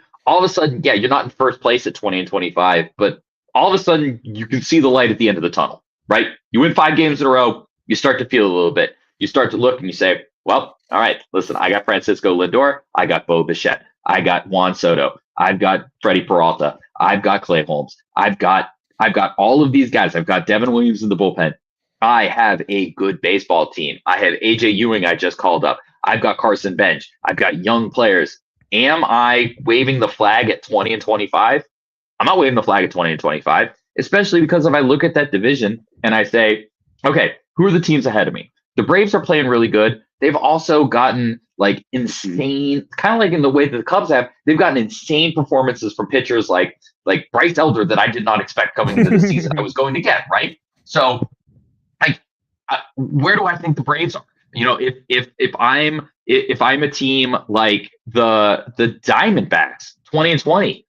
S2: yeah, you're not in first place at 20-25, but all of a sudden you can see the light at the end of the tunnel, right? You win 5 games in a row, you start to feel a little bit. You start to look and you say, well, all right, listen, I got Francisco Lindor, I got Bo Bichette, I got Juan Soto, I've got Freddie Peralta, I've got Clay Holmes, I've got all of these guys. I've got Devin Williams in the bullpen. I have a good baseball team. I have AJ Ewing I just called up. I've got Carson Bench. I've got young players. Am I waving the flag at 20-25? I'm not waving the flag at 20-25, especially because if I look at that division and I say, okay, who are the teams ahead of me? The Braves are playing really good. They've also gotten like insane, kind of like in the way that the Cubs have, they've gotten insane performances from pitchers like Bryce Elder that I did not expect coming into the season I was going to get, right? So where do I think the Braves are? You know, if I'm a team like the Diamondbacks, 20-20,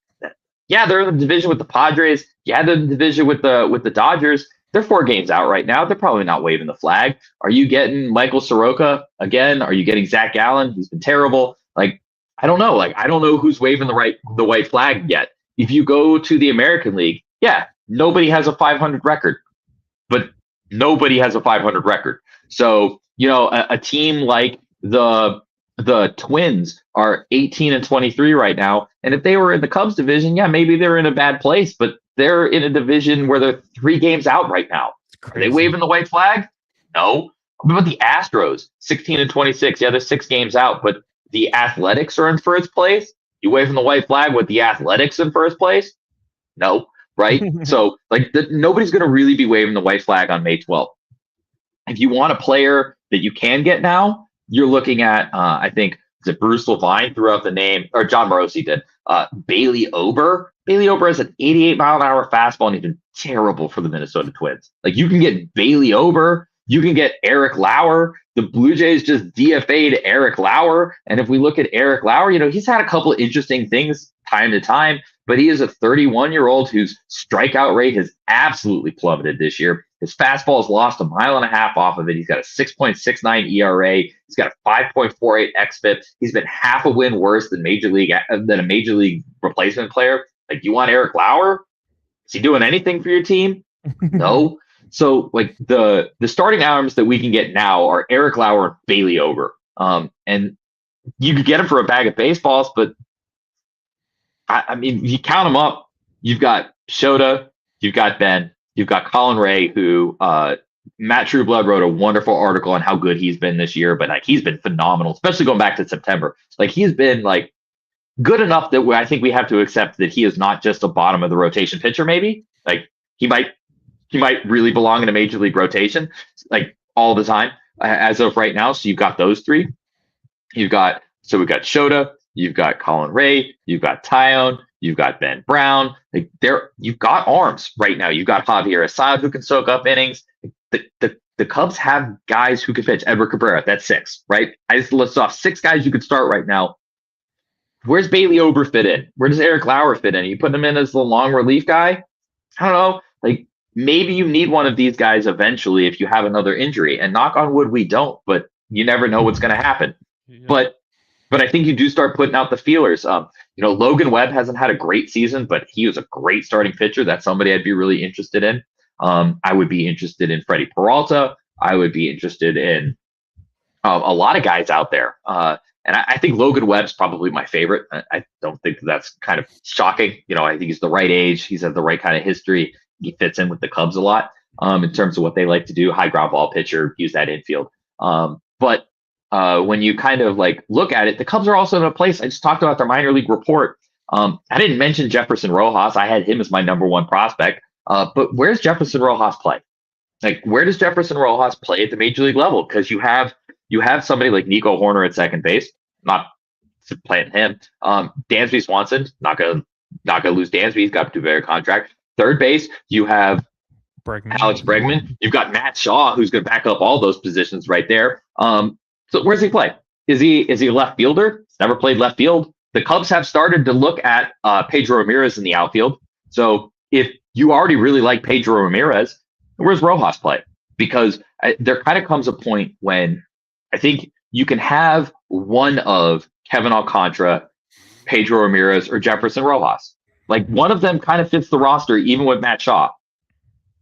S2: yeah, they're in the division with the Padres. Yeah, they're in the division with the Dodgers. They're 4 games out right now. They're probably not waving the flag. Are you getting Michael Soroka again? Are you getting Zach Gallen, who's been terrible? Like, I don't know. Like, I don't know who's waving the white flag yet. If you go to the American League, yeah, nobody has a 500 record, but nobody has a 500 record. So, you know, a team like the Twins are 18-23 right now. And if they were in the Cubs division, yeah, maybe they're in a bad place, but they're in a division where they're 3 games out right now. Are they waving the white flag? No. What about the Astros? 16-26. Yeah, they're 6 games out, but the Athletics are in first place. You waving the white flag with the Athletics in first place? No, right? So, like, nobody's going to really be waving the white flag on May 12th. If you want a player that you can get now, you're looking at, I think, is it Bruce Levine threw out the name, or John Morosi did, Bailey Ober. Bailey Ober has an 88-mile-an-hour fastball, and he's been terrible for the Minnesota Twins. Like, you can get Bailey Ober. You can get Eric Lauer. The Blue Jays just DFA'd Eric Lauer. And if we look at Eric Lauer, you know, he's had a couple of interesting things time to time, but he is a 31-year-old whose strikeout rate has absolutely plummeted this year. His fastball has lost 1.5 miles off of it. He's got a 6.69 ERA. He's got a 5.48 xFIP. He's been half a win worse than a major league replacement player. Like, you want Eric Lauer? Is he doing anything for your team? No. So, like, the starting arms that we can get now are Eric Lauer and Bailey Ober. And you could get him for a bag of baseballs, but I mean, you count them up. You've got Shota, you've got Ben, you've got Colin Ray, who Matt Trueblood wrote a wonderful article on how good he's been this year, but like, he's been phenomenal, especially going back to September. Like, he's been like good enough that I think we have to accept that he is not just a bottom of the rotation pitcher. Maybe like he might really belong in a major league rotation, like all the time as of right now. So you've got those 3. We've got Shota, you've got Colin Ray, you've got Tyone, you've got Ben Brown. Like, you've got arms right now. You've got Javier Assad who can soak up innings. The Cubs have guys who can pitch. Edward Cabrera, that's 6, right? I just listed off 6 guys you could start right now. Where's Bailey Ober fit in? Where does Eric Lauer fit in? You put him in as the long relief guy? I don't know. Like, maybe you need one of these guys eventually if you have another injury. And knock on wood, we don't, but you never know what's going to happen. Yeah. But I think you do start putting out the feelers. You know, Logan Webb hasn't had a great season, but he was a great starting pitcher. That's somebody I'd be really interested in. I would be interested in Freddie Peralta. I would be interested in a lot of guys out there. And I think Logan Webb's probably my favorite. I don't think that's kind of shocking. You know, I think he's the right age. He's had the right kind of history. He fits in with the Cubs a lot in terms of what they like to do. High ground ball pitcher, use that infield. But when you kind of like look at it, the Cubs are also in a place. I just talked about their minor league report. I didn't mention Jefferson Rojas. I had him as my number one prospect. But where's Jefferson Rojas play? Like, where does Jefferson Rojas play at the major league level? Because you have somebody like Nico Horner at second base, not playing him. Dansby Swanson, not gonna lose Dansby. He's got a two-year contract. Third base, you have Alex Bregman. You've got Matt Shaw, who's going to back up all those positions right there. So where's he play? Is he a left fielder? He's never played left field. The Cubs have started to look at Pedro Ramirez in the outfield. So if you already really like Pedro Ramirez, where's Rojas play? Because there kind of comes a point when I think you can have one of Kevin Alcantara, Pedro Ramirez, or Jefferson Rojas. Like, one of them kind of fits the roster, even with Matt Shaw.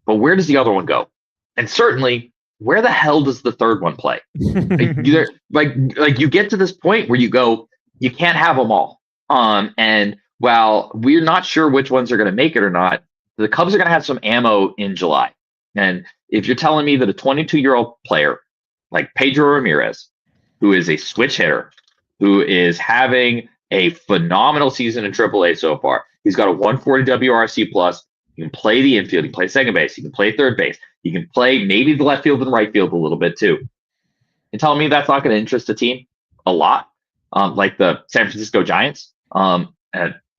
S2: But where does the other one go? And certainly, where the hell does the third one play? Like you get to this point where you go, you can't have them all. And while we're not sure which ones are going to make it or not, the Cubs are going to have some ammo in July. And if you're telling me that a 22-year-old player like Pedro Ramirez, who is a switch hitter, who is having a phenomenal season in AAA so far, he's got a 140 WRC plus. You can play the infield, you can play second base, you can play third base, you can play maybe the left field and right field a little bit too. And telling me that's not going to interest a team a lot, like the San Francisco Giants, and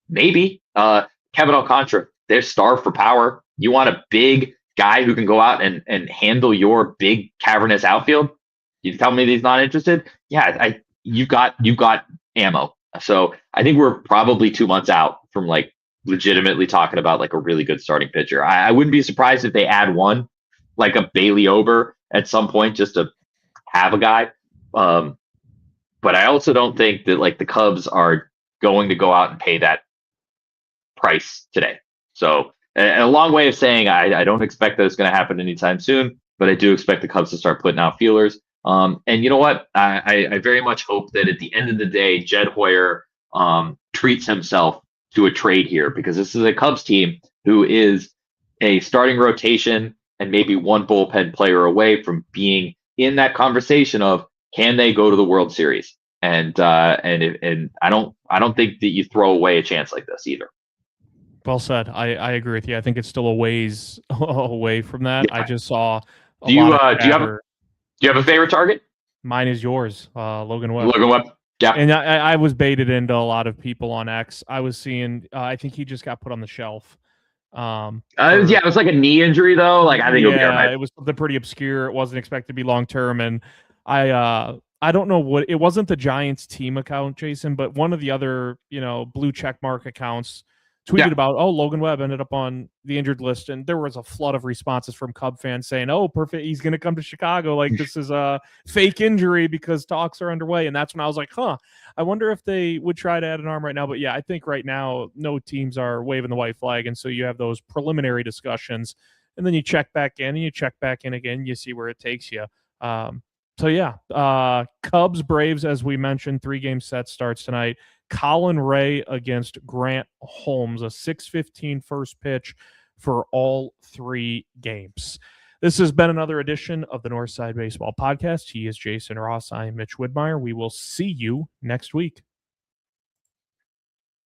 S2: maybe Kevin Alcantara, they're starved for power. You want a big guy who can go out and handle your big cavernous outfield. You tell me that he's not interested? Yeah, you've got ammo. So I think we're probably 2 months out from like legitimately talking about like a really good starting pitcher. I wouldn't be surprised if they add one, like a Bailey Ober at some point, just to have a guy. But I also don't think that like the Cubs are going to go out and pay that price today. So a long way of saying I don't expect that it's going to happen anytime soon, but I do expect the Cubs to start putting out feelers. And you know what? I very much hope that at the end of the day, Jed Hoyer treats himself to a trade here, because this is a Cubs team who is a starting rotation and maybe one bullpen player away from being in that conversation of, can they go to the World Series? And I don't think that you throw away a chance like this either.
S1: Well said. I agree with you. I think it's still a ways away from that. Yeah. I just saw.
S2: Do you have a favorite target?
S1: Mine is yours, Logan Webb.
S2: Logan Webb. Yeah.
S1: And I was baited into a lot of people on X. I was seeing. I think he just got put on the shelf.
S2: Yeah, it was like a knee injury though. Like, I think
S1: it was something pretty obscure. It wasn't expected to be long term, and I don't know what it wasn't the Giants team account, Jason, but one of the other blue check mark accounts tweeted about, Logan Webb ended up on the injured list, and there was a flood of responses from Cub fans saying, perfect, he's going to come to Chicago, like this is a fake injury because talks are underway. And that's when I was like, I wonder if they would try to add an arm right now. But yeah, I think right now no teams are waving the white flag, and so you have those preliminary discussions, and then you check back in and you check back in again, you see where it takes you. So yeah, Cubs Braves, as we mentioned, 3-game set starts tonight. Colin Ray against Grant Holmes, a 6:15 first pitch for all 3 games. This has been another edition of the Northside Baseball Podcast. He is Jason Ross. I am Mitch Widmeyer. We will see you next week.